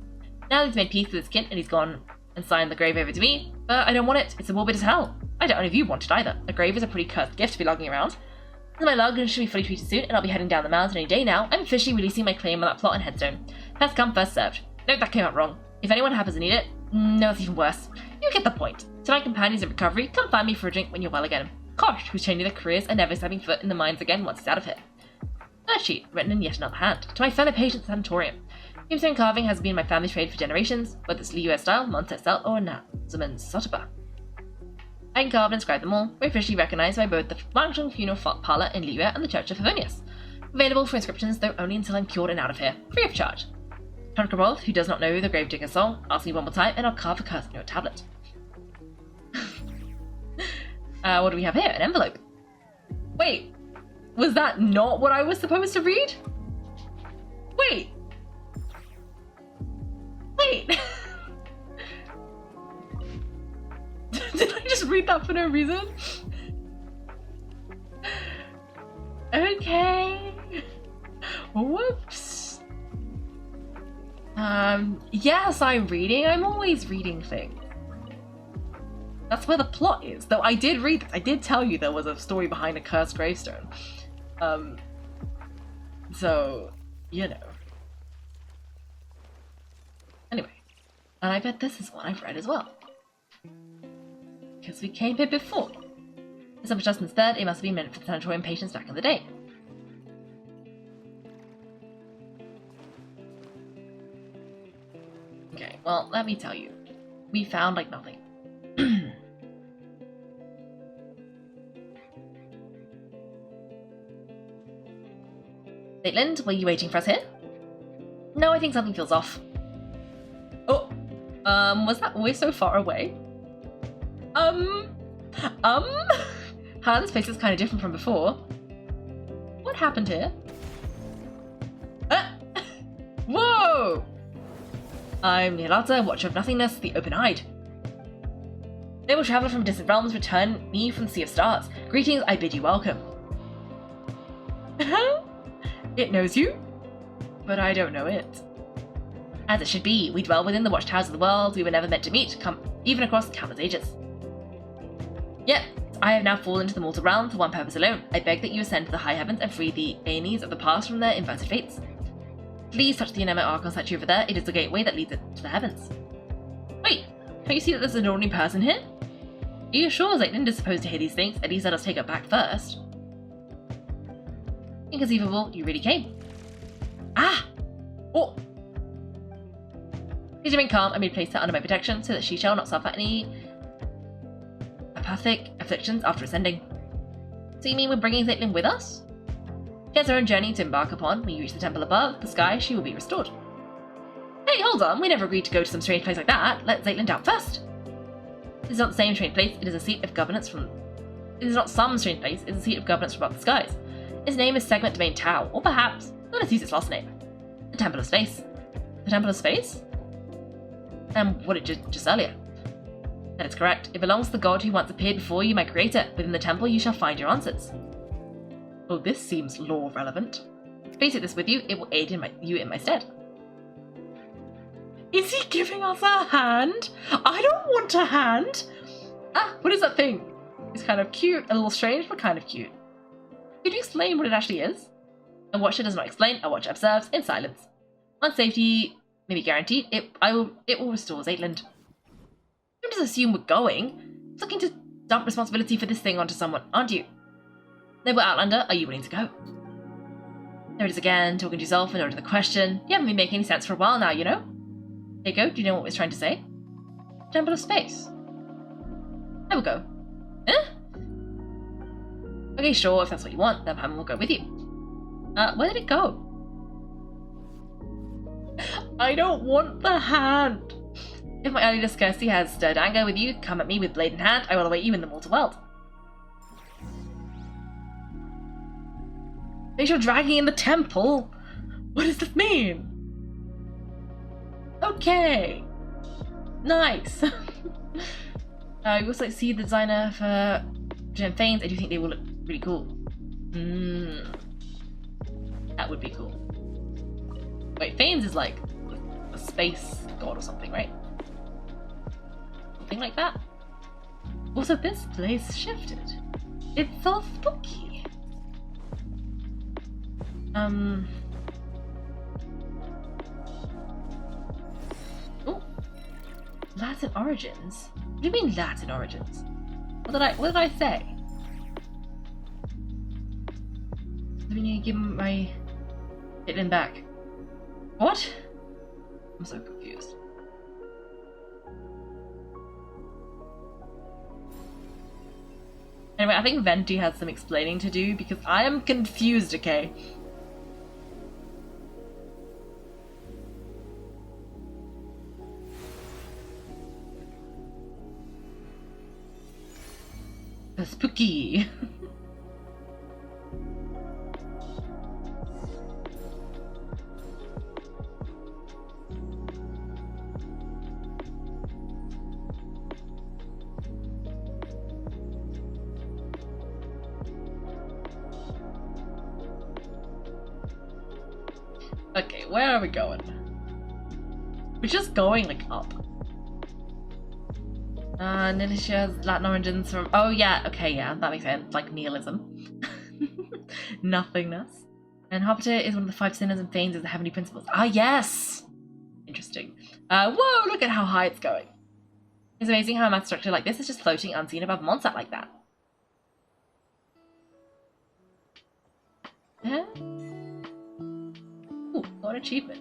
Now that he's made peace with his kin and he's gone and signed the grave over to me, but I don't want it. It's a morbid as hell. I don't know if you want it either. A grave is a pretty cursed gift to be lugging around. This is my lug and should be fully treated soon, and I'll be heading down the mountain any day now. I'm officially releasing my claim on that plot and headstone. First come, first served. Note that came out wrong. If anyone happens to need it, no, it's even worse. You get the point. To my companions in recovery, come find me for a drink when you're well again. Kosh, who's changing their careers and never stepping foot in the mines again once he's out of here. Third sheet, written in yet another hand. To my fellow patients at Sanatorium. Tombstone carving has been my family's trade for generations, whether it's US style, Monset style, or Nazman Sotoba. I can carve and inscribe them all. We're officially recognized by both the Wangzhong Funeral Parlor in Liyue and the Church of Favonius. Available for inscriptions, though only until I'm cured and out of here, free of charge. Tonkarov, who does not know the Gravedigger song, ask me one more time and I'll carve a curse on your tablet. What do we have here? An envelope. Wait, was that not what I was supposed to read? Wait. Did I just read that for no reason? Okay. Whoops. Yes, I'm reading. I'm always reading things. That's where the plot is. Though I did read this. I did tell you there was a story behind a cursed gravestone. So, you know. Anyway. And I bet this is one I've read as well. Because we came here before. For some adjustments instead, it must have been meant for the Sanatorium patients back in the day. Okay, well, let me tell you. We found, like, nothing. Maitland, were you waiting for us here? No, I think something feels off. Oh, was that always so far away? This place is kind of different from before. What happened here? Whoa! I'm Nihilata, Watcher of Nothingness, the Open-Eyed. Noble traveler from distant realms, return me from the Sea of Stars. Greetings, I bid you welcome. It knows you, but I don't know it. As it should be, we dwell within the watchtowers of the world. We were never meant to meet, even across countless ages. Yet, I have now fallen into the mortal realm for one purpose alone. I beg that you ascend to the high heavens and free the Aenes of the past from their inverted fates. Please touch the inanimate Archon statue over there. It is the gateway that leads it to the heavens. Wait, can't you see that there's an ordinary person here? Are you sure Zaytland is supposed to hear these things? At least let us take her back first. Inconceivable, you really came. Ah! Oh! Please remain calm and be placed her under my protection so that she shall not suffer any apathic afflictions after ascending. So you mean we're bringing Zaytland with us? She has her own journey to embark upon. When you reach the temple above the sky, she will be restored. Hey, hold on, we never agreed to go to some strange place like that. Let Zaytland out first. This is not the same strange place, it is a seat of governance from... It is not some strange place, it is a seat of governance from above the skies. Its name is Segment Domain Tau, or perhaps, let us use its last name. The Temple of Space. The Temple of Space? And what it just earlier. That is correct. It belongs to the god who once appeared before you, my creator. Within the temple you shall find your answers. Oh, this seems lore relevant. Please take this with you, it will aid you in my stead. Is he giving us a hand? I don't want a hand! Ah, what is that thing? It's kind of cute, a little strange, but kind of cute. Could you explain what it actually is? A watcher does not explain, a watcher observes in silence. Once safety may be guaranteed, it will restore Zaytland. Don't just assume we're going. It's looking to dump responsibility for this thing onto someone, aren't you? Noble Outlander, are you willing to go? There it is again, talking to yourself in order to the question. You haven't been making any sense for a while now, you know? Kaiko, do you know what it's trying to say? Temple of Space. I will go. Eh? Okay, sure, if that's what you want, then Paimon will go with you. Where did it go? I don't want the hand! If my early discourtesy has stirred anger with you, come at me with blade in hand, I will await you in the mortal world. Facial dragging in the temple? What does this mean? Okay. Nice. You also see the designer for Gem Fanes. I do think they will look really cool. That would be cool. Wait, Fanes is like a space god or something, right? Something like that. Also, this place shifted. It's so spooky. Oh, Latin origins. What do you mean Latin origins? What did I say? I mean, you give my Caitlyn back. What? I'm so confused. Anyway, I think Venti has some explaining to do because I am confused, okay? Spooky. Okay, where are we going? We're just going like up. Nilisha's Latin origins from... Oh yeah, okay, yeah, that makes sense. Like nihilism. Nothingness. And Harpiter is one of the 5 sinners and Fanes of the heavenly principles. Ah, yes! Interesting. Whoa, look at how high it's going. It's amazing how a math structure like this is just floating unseen above Mondstadt like that. Yeah? Ooh, what an achievement.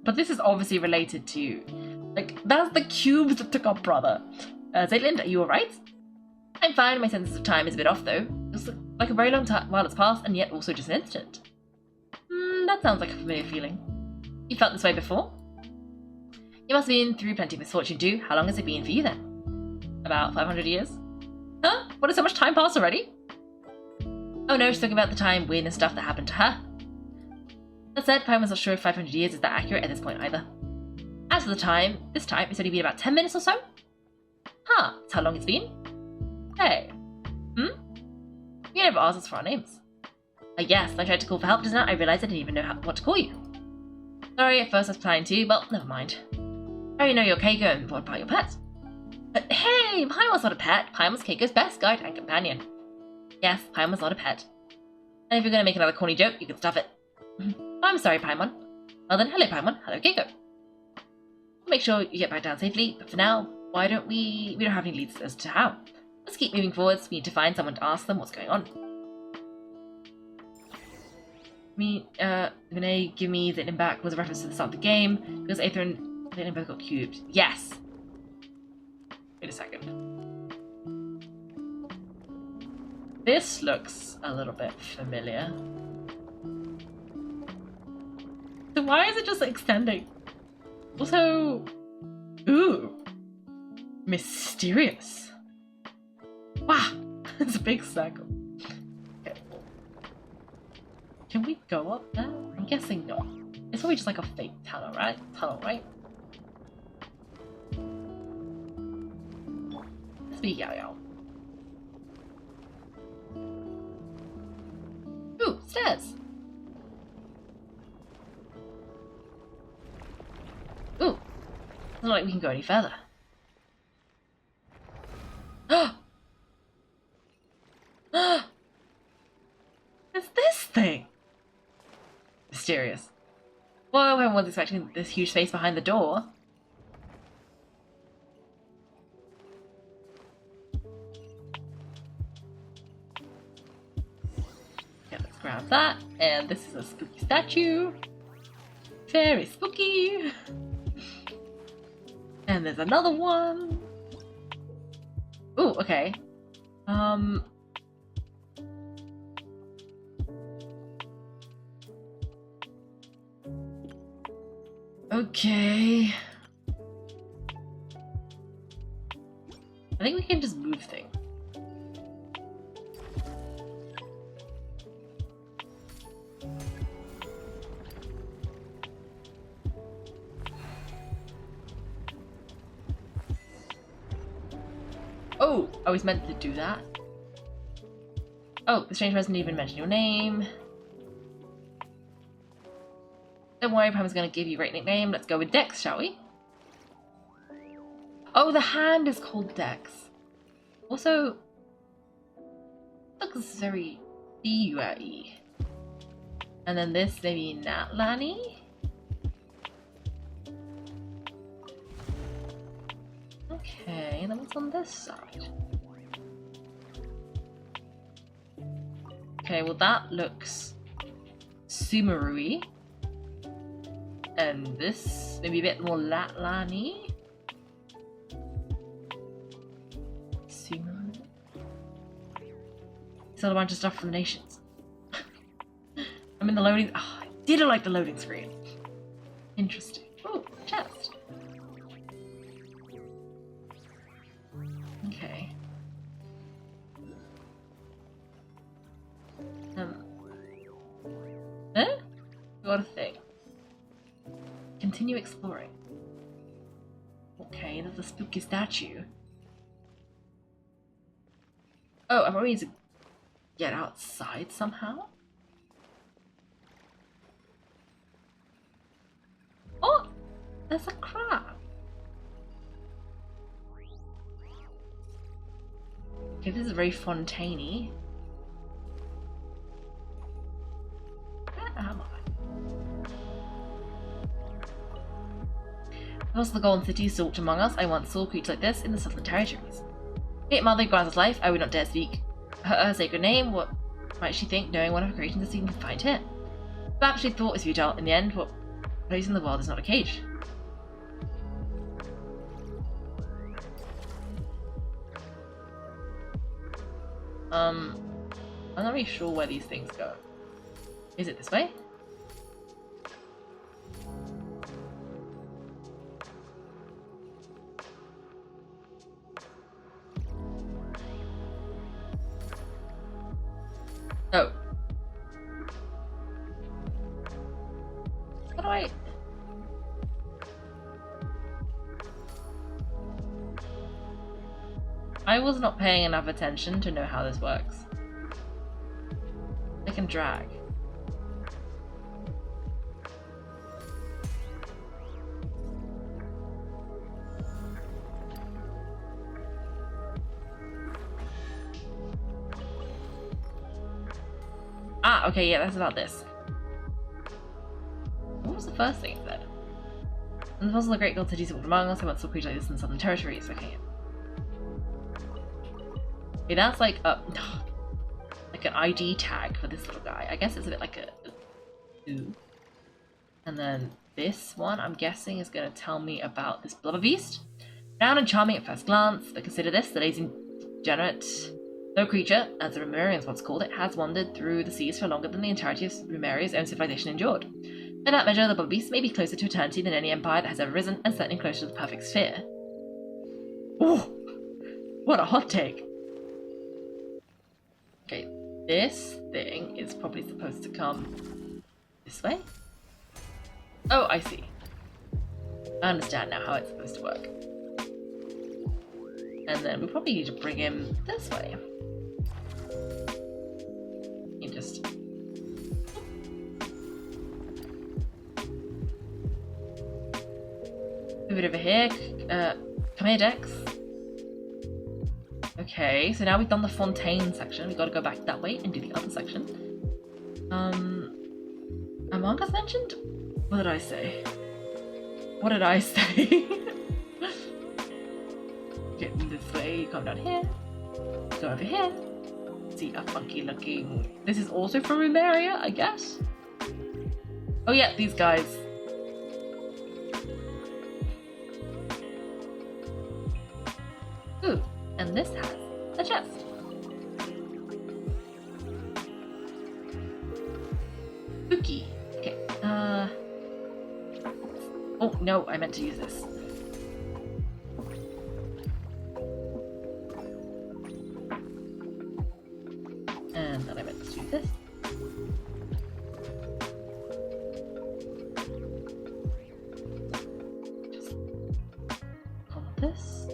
But this is obviously related to... Like, that's the cubes that took our brother. Zaytland, are you alright? I'm fine, my sense of time is a bit off though. It's like a very long while has passed, and yet also just an instant. That sounds like a familiar feeling. You felt this way before? You must have been through plenty of misfortune too. How long has it been for you then? About 500 years? Huh? What, has so much time passed already? Oh no, she's talking about the time, weird and stuff that happened to her. That said, Paimon's not sure if 500 years is that accurate at this point either. As for the time, this time it's only been about 10 minutes or so? Huh, that's how long it's been? Hey. You never asked us for our names. Yes, I tried to call for help just now. I realized I didn't even know what to call you. Sorry, at first I was planning to, but never mind. I already know you're Kaiko and what about your pet? But hey, Paimon's not a pet. Paimon's Keiko's best guide and companion. Yes, Paimon's not a pet. And if you're going to make another corny joke, you can stuff it. I'm sorry, Paimon. Well then, hello Paimon, hello Kaiko. We'll make sure you get back down safely, but for now, why don't we don't have any leads as to how. Let's keep moving forwards. We need to find someone to ask them what's going on. Vinay, give me the name back was a reference to the start of the game because Aether and the name both got cubed. Yes! Wait a second. This looks a little bit familiar. So why is it just extending? Also, ooh, mysterious. Wow, it's a big circle. Okay. Can we go up there? I'm guessing not. It's probably just like a fake tunnel, right? Let's be Yao. Ooh, stairs. Ooh, it's not like we can go any further. It's this thing! Mysterious. Well, I wasn't expecting this huge space behind the door. Okay, let's grab that. And this is a spooky statue. Very spooky. And there's another one. Ooh, okay. Okay. I think we can just move things. Oh, I was meant to do that. Oh, the stranger hasn't even mentioned your name. Don't worry, Pam's gonna give you a great nickname. Let's go with Dex, shall we? Oh, the hand is called Dex. Also, looks very B-U-R-E. And then this, maybe Natlani? Okay, then what's on this side? Okay, well that looks Sumeru-y. And this, maybe a bit more Latlani. Sumeru. It's all a bunch of stuff from the nations. I'm in the loading. Oh, I didn't like the loading screen. Interesting. Oh, chest. Okay. Got a thing. Continue exploring. Okay, there's a spooky statue. Oh, I probably need to get outside somehow. Oh, there's a crab. Okay, this is very fontaine-y. Where am I? Across the Golden City stalked among us, I once saw creatures like this in the Southern Territories. Yet Mother grants life, I would not dare speak her sacred name. What might she think, knowing one of her creations is even confined here? Perhaps she thought was futile. In the end, what place in the world is not a cage? I'm not really sure where these things go. Is it this way? Oh. How do I... I was not paying enough attention to know how this works. I can drag. Ah, okay, yeah, that's about this. What was the first thing it said? And the puzzle of the great gold cities walked among us. I once saw creatures like this in the Southern Territories. Okay. Okay, that's like a like an ID tag for this little guy. I guess it's a bit like a Ooh. And then this one, I'm guessing, is going to tell me about this blubber beast. Brown and charming at first glance, but consider this, the lazy degenerate. No creature, as the Rumerians once called it, has wandered through the seas for longer than the entirety of Rumeria's own civilization endured. By that measure, the blubber beast may be closer to eternity than any empire that has ever risen, and certainly closer to the perfect sphere. Ooh! What a hot take! Okay, this thing is probably supposed to come this way? Oh, I see. I understand now how it's supposed to work. And then we probably need to bring him this way. You just... move it over here. Come here, Dex. Okay, so now we've done the fontaine section. We've got to go back that way and do the other section. Among Us mentioned? What did I say? What did I say? Get this way, you come down here. Go over here. See a funky looking... This is also from Rumeria, I guess? Oh yeah, these guys. Ooh, and this has a chest. Spooky. Okay, oh, no, I meant to use this. And then I meant to do this. Just on this.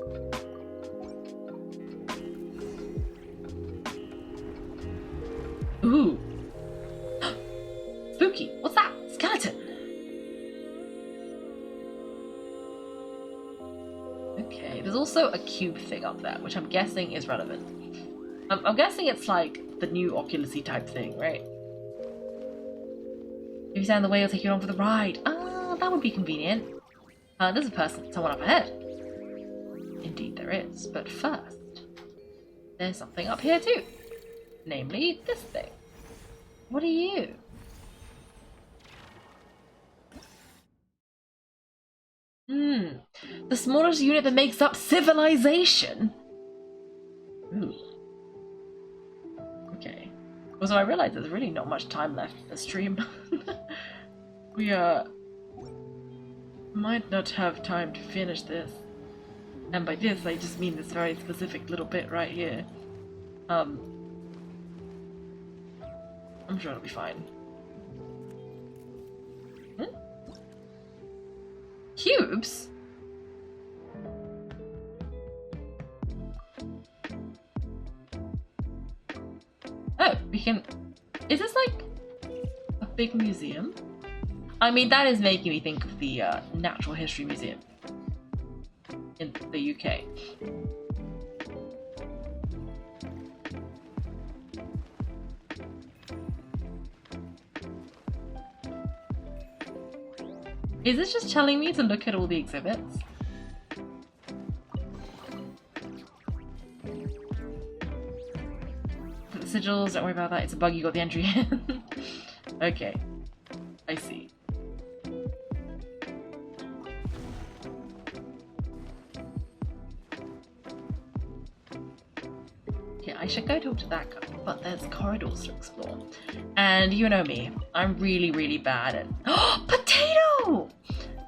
Ooh. Spooky. What's that? Skeleton. Okay, there's also a cube thing up there, which I'm guessing is relevant. I'm guessing it's like the new Oculus-y type thing, right? If you stand in the way, it'll take you along for the ride. Ah, that would be convenient. There's a person, someone up ahead. Indeed there is, but first, there's something up here too. Namely, this thing. What are you? The smallest unit that makes up civilization? Ooh. Okay. Also, I realize there's really not much time left for the stream. We, might not have time to finish this. And by this, I just mean this very specific little bit right here. I'm sure it'll be fine. Cubes? Oh, we can... Is this like a big museum? I mean, that is making me think of the Natural History Museum in the UK. Is this just telling me to look at all the exhibits? The sigils, don't worry about that, it's a bug, you got the entry in. Okay, I see. Okay, I should go talk to that guy, but there's corridors to explore. And you know me, I'm really, really bad at... Potato!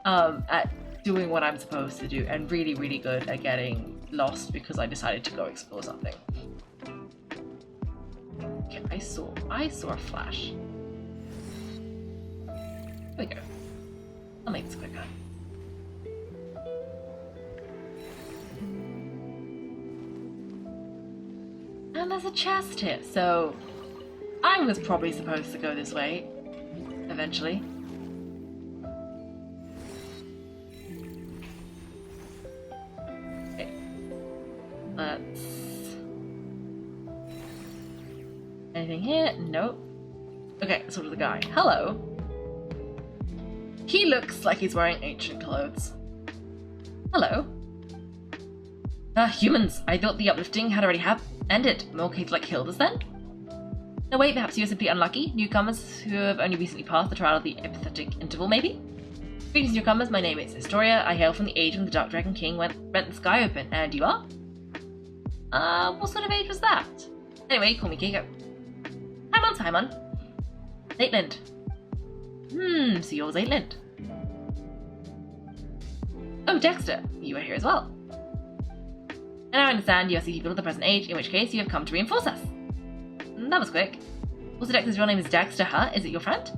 At doing what I'm supposed to do, and really, really good at getting lost because I decided to go explore something. Okay, I saw a flash. There we go. I'll make this quicker. And there's a chest here, so I was probably supposed to go this way eventually. Okay. Let's... Anything here? Nope. Okay, so to the guy. Hello. He looks like he's wearing ancient clothes. Hello. Humans, I thought the uplifting had already ended. More kids like killed us then? No wait, perhaps you are simply unlucky. Newcomers who have only recently passed the trial of the epileptic interval, maybe? Greetings, newcomers. My name is Historia. I hail from the age when the Dark Dragon King rent the sky open. And you are? What sort of age was that? Anyway, call me Kaiko. Simon. Zaytland. So you're Zaytland. Oh, Dexter. You are here as well. And I understand you are seeking people of the present age, in which case you have come to reinforce us. That was quick. Also, Dexter's real name is Dexter, huh? Is it your friend?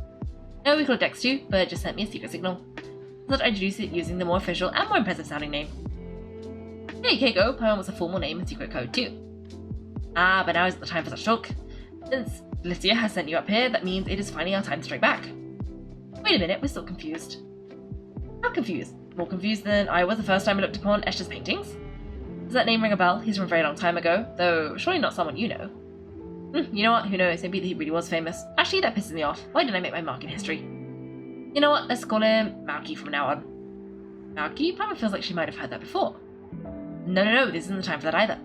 No, we call it Dex too, but it just sent me a secret signal. I thought I'd introduce it using the more official and more impressive sounding name. Hey, Kaiko, Paimon was a formal name and secret code too. But now isn't the time for such talk. Since Alicia has sent you up here, that means it is finally our time to strike back. Wait a minute, we're still confused. How confused? More confused than I was the first time I looked upon Escher's paintings? Does that name ring a bell? He's from a very long time ago, though surely not someone you know. You know what? Who knows? Maybe he really was famous. Actually, that pisses me off. Why did I make my mark in history? You know what? Let's call him Mauki from now on. Mauki? Paimon feels like she might have heard that before. No, this isn't the time for that either.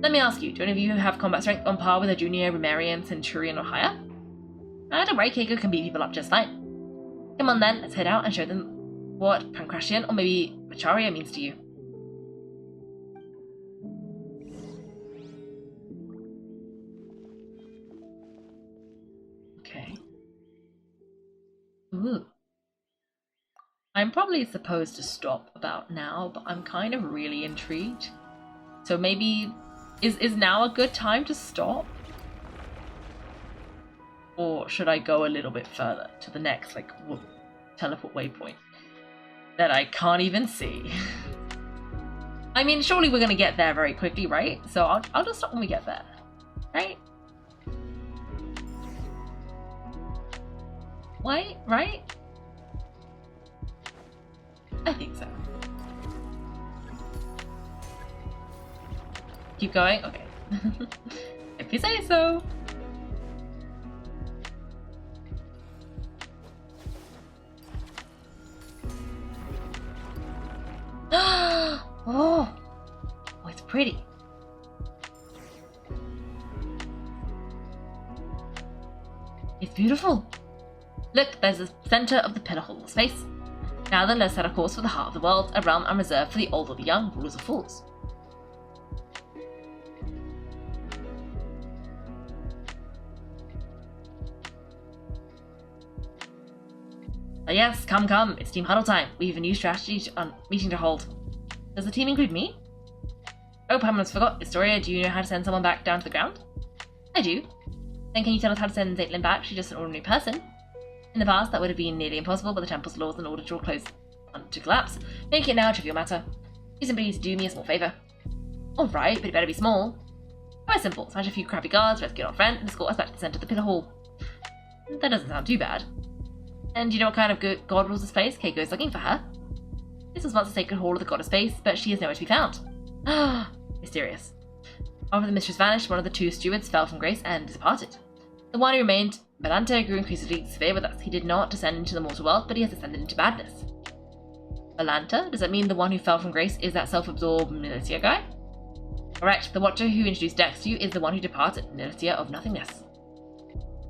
Let me ask you, do any of you have combat strength on par with a junior Romarian, Centurion, or higher? Don't worry, Kaiko can beat people up just fine. Come on then, let's head out and show them what Pancratian or maybe Macharia means to you. Okay. Ooh. I'm probably supposed to stop about now, but I'm kind of really intrigued. So maybe... Is now a good time to stop? Or should I go a little bit further to the next, teleport waypoint that I can't even see? I mean, surely we're gonna get there very quickly, right? So I'll just stop when we get there, right? Wait, right? I think so. Keep going? Okay. If you say so. Oh, it's pretty. It's beautiful. Look, there's the center of the pillar hall space. Now then, let's set a course for the heart of the world, a realm unreserved for the old or the young, rulers of fools. Yes, come, it's team huddle time. We have a new strategy meeting to hold. Does the team include me? Oh, Paimon's forgot. Historia, do you know how to send someone back down to the ground? I do. Then can you tell us how to send Zaytland back? She's just an ordinary person. In the past, that would have been nearly impossible, but the temple's laws in order to draw close to collapse. Make it now a trivial matter. You simply need to do me a small favour. Alright, but it better be small. Quite simple. Smash a few crappy guards, rescue our friend, and escort us back to the centre of the pillar hall. That doesn't sound too bad. And do you know what kind of good god rules this place? Kaiko is looking for her. This was once a sacred hall of the goddess base, but she is nowhere to be found. Ah, mysterious. After the mistress vanished, one of the two stewards fell from grace and departed. The one who remained, Melante, grew increasingly severe with us. He did not descend into the mortal world, but he has descended into badness. Melanta? Does that mean the one who fell from grace is that self-absorbed Militia guy? Correct. The watcher who introduced Dex to you is the one who departed, Militia of nothingness.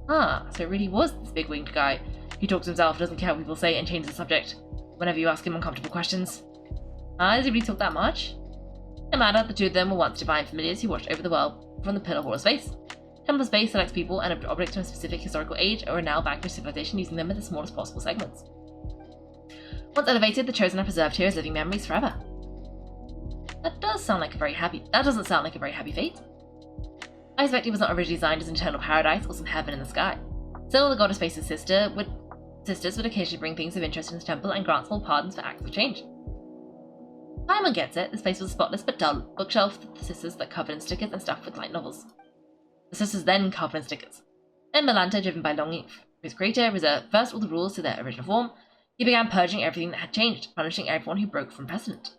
Ah, so it really was this big-winged guy who talks to himself, doesn't care what people say, and changes the subject whenever you ask him uncomfortable questions. Does he really talk that much? No matter, the two of them were once divine familiars who watched over the world from the Pillar Hall of Space. Temple of Space selects people and objects from a specific historical age or are now vanquished civilization, using them as the smallest possible segments. Once elevated, the chosen are preserved here as living memories forever. That doesn't sound like a very happy fate. I expect it was not originally designed as an eternal paradise or some heaven in the sky. Still, the goddess Space's sisters would occasionally bring things of interest in the temple and grant small pardons for acts of change. Paimon gets it. This place was a spotless but dull bookshelf with the sisters that covered in stickers and stuffed with light novels. The sisters then covered in stickers. Then Melanta, driven by longing for his creator, reserved first all the rules to their original form. He began purging everything that had changed, punishing everyone who broke from precedent.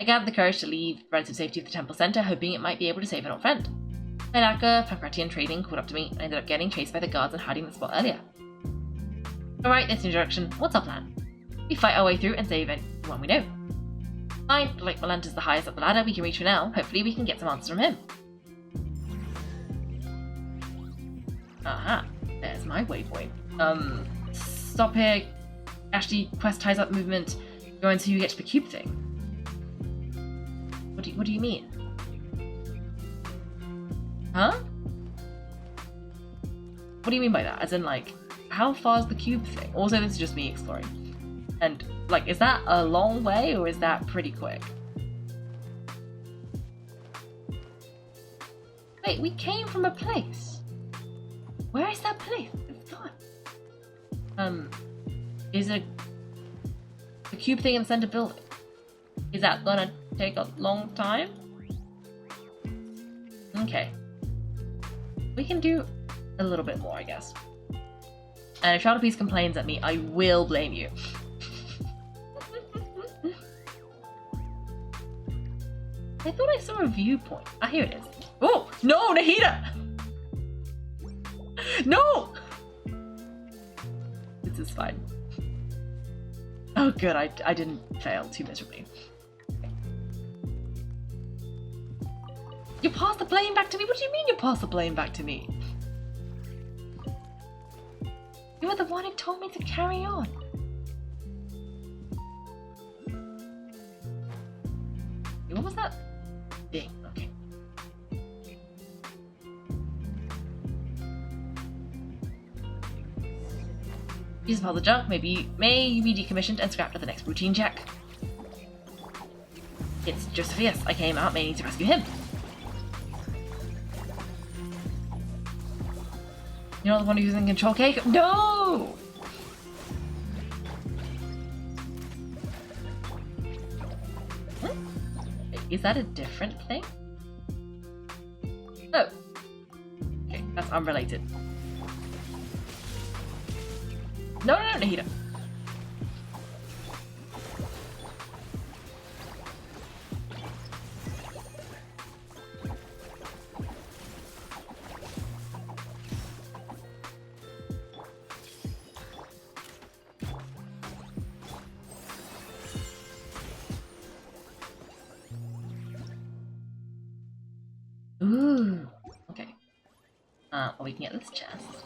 I gathered the courage to leave relative safety of the temple center, hoping it might be able to save an old friend. My lack of Pancratian training caught up to me, and I ended up getting chased by the guards and hiding in the spot earlier. Alright, this introduction. What's our plan? We fight our way through and save anyone we know. Fine, like Melanta's the highest up the ladder, we can reach for now. Hopefully we can get some answers from him. Aha, there's my waypoint. Stop here. Actually, quest ties up movement. Go until you get to the cube thing. What do you mean? Huh? What do you mean by that? As in, like, how far is the cube thing? Also, this is just me exploring. And, like, is that a long way or is that pretty quick? Wait, we came from a place. Where is that place? It's gone. Is the cube thing in the center building? Is that gonna take a long time? Okay. We can do a little bit more, I guess. And if Shadow Piece complains at me, I will blame you. I thought I saw a viewpoint. Ah, here it is. Oh! No, Nahida! No! This is fine. Oh, good. I didn't fail too miserably. Okay. You pass the blame back to me? What do you mean you pass the blame back to me? You were the one who told me to carry on. What was that thing? Okay. Use of all the junk may be decommissioned and scrapped at the next routine check. It's Josephus. I came out mainly to rescue him. You're not the one who's in control, Kaiko? No! Is that a different thing? Oh. Okay, that's unrelated. No, Nahida. Ooh, okay. We can get this chest.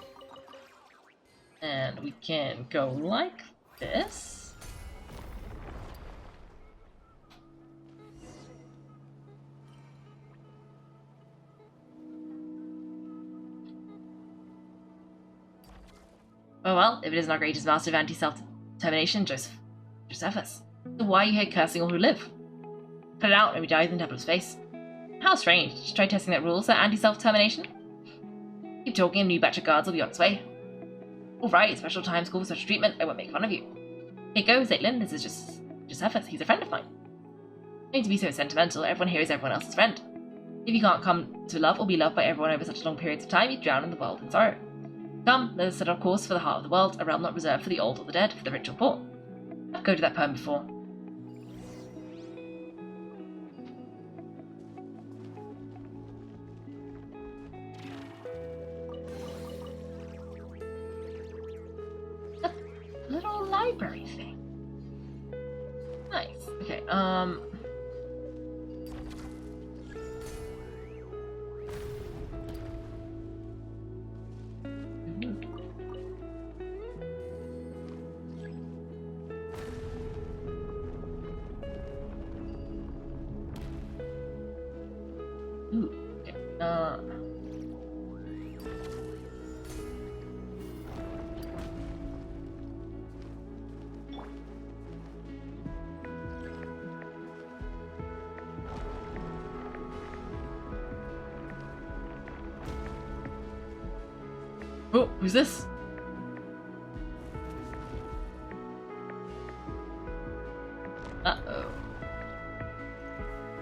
And we can go like this. Oh well, if it isn't our greatest master of anti-self-determination, Josephus. So why are you here cursing all who live? Put it out and we dive in the temple's face. How strange. Did you try testing that rule, sir? Anti-self-determination? Keep talking, a new batch of guards will be on its way. Alright, special times call for such treatment, I won't make fun of you. Kaiko, Zaitlin, this is just Josephus, he's a friend of mine. No need to be so sentimental, everyone here is everyone else's friend. If you can't come to love or be loved by everyone over such long periods of time, you drown in the world in sorrow. Come, let us set our course for the heart of the world, a realm not reserved for the old or the dead, for the rich or poor. I've quoted that poem before. Little library thing. Nice. Okay, Ooh, okay, Oh, who's this? Uh-oh.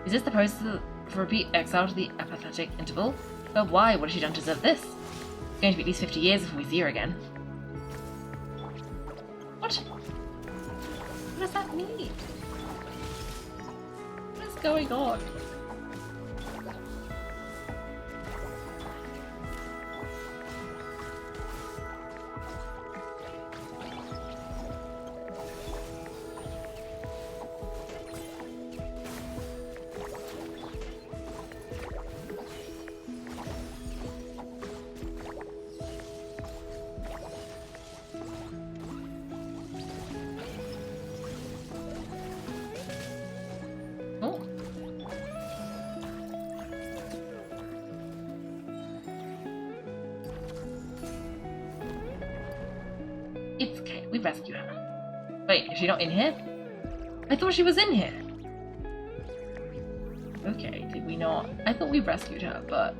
Is this the process for repeat exile to the epileptic interval? Oh, why? What has she done to deserve this? It's going to be at least 50 years before we see her again. What? What does that mean? What is going on? We've rescued her. Wait, is she not in here? I thought she was in here. Okay, did we not? I thought we rescued her, but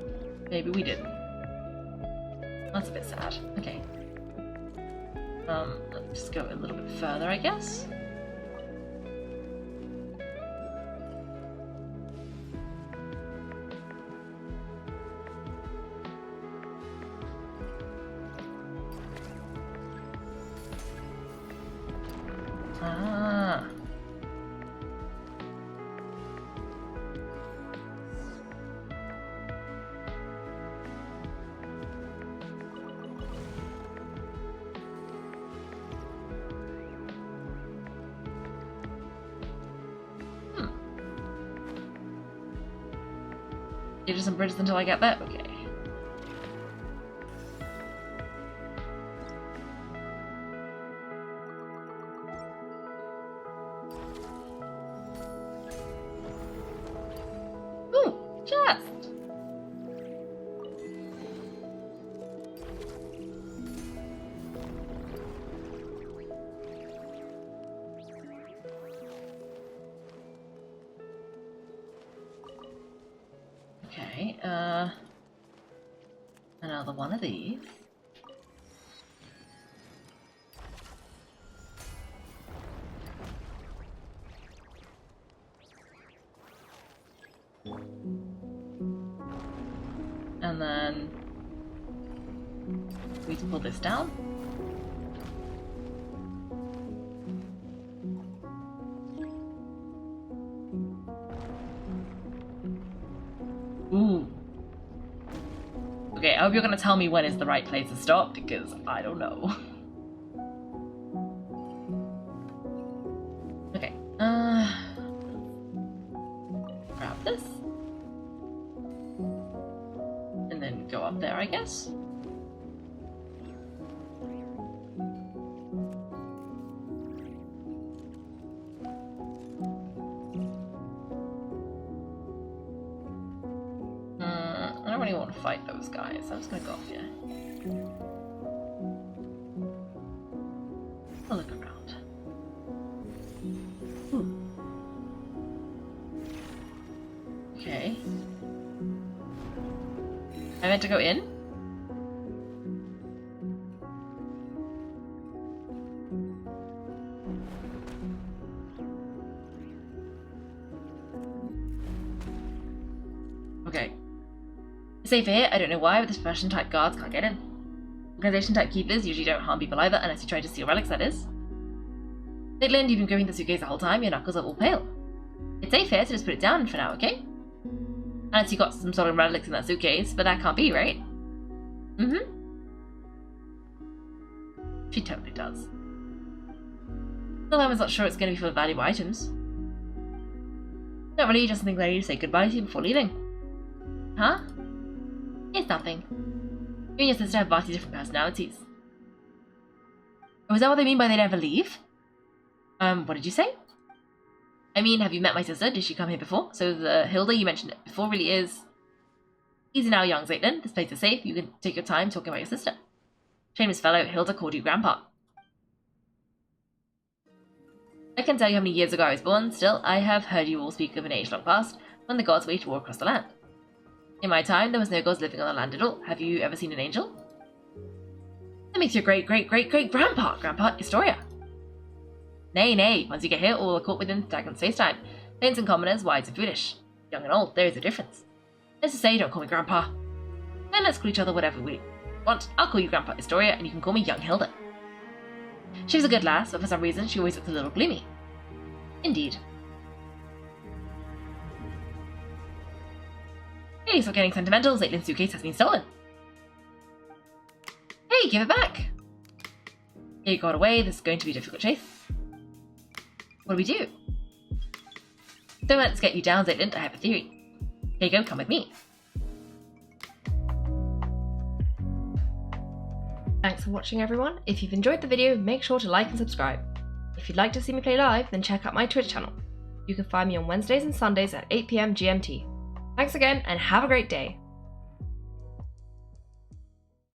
maybe we didn't. That's a bit sad. Okay. Let's just go a little bit further, I guess. Ah. You're just some bridges until I get there? Okay. Ooh, chest! Okay, another one of these. And then we can pull this down. Ooh. Okay, I hope you're gonna tell me when is the right place to stop, because I don't know. Okay, grab this. And then go up there, I guess. I don't really want to fight those guys, so I'm just gonna go up here. I'll look around. Okay. I meant to go in? Okay. Safe here, I don't know why, but this profession type guards can't get in. Organization type keepers usually don't harm people either, unless you try to steal relics, that is. Maitland, you've been grabbing the suitcase the whole time, your knuckles are all pale. It's safe here, so just put it down for now, okay? Unless you got some stolen relics in that suitcase, but that can't be, right? Mm-hmm. She totally does. Still, I was not sure it's going to be full of valuable items. Not really, just something ready to say goodbye to you before leaving. Huh? It's nothing. You and your sister have vastly different personalities. Oh, is that what they mean by they never leave? What did you say? I mean, have you met my sister? Did she come here before? So the Hilda you mentioned it before really is... Easy now, young Zaitlin. This place is safe. You can take your time talking about your sister. Shameless fellow, Hilda called you Grandpa. I can tell you how many years ago I was born. Still, I have heard you all speak of an age long past, when the gods waged war across the land. In my time, there was no gods living on the land at all. Have you ever seen an angel? That makes you a great-great-great-great-grandpa, Grandpa Historia. Nay, nay, once you get here, all are caught within stagnant space-time. Saints and commoners, wise and foolish. Young and old, there is a difference. Let's just say, don't call me Grandpa. Then let's call each other whatever we want. I'll call you Grandpa Historia, and you can call me Young Hilda. She was a good lass, but for some reason, she always looked a little gloomy. Indeed. Hey, stop getting sentimental. Zaitlin's suitcase has been stolen. Hey, give it back. Yeah, you got away. This is going to be a difficult chase. What do we do? Don't let's get you down, Zaitlin. I have a theory. Kaiko, come with me. Thanks for watching, everyone. If you've enjoyed the video, make sure to like and subscribe. If you'd like to see me play live, then check out my Twitch channel. You can find me on Wednesdays and Sundays at 8 PM GMT. Thanks again, and have a great day.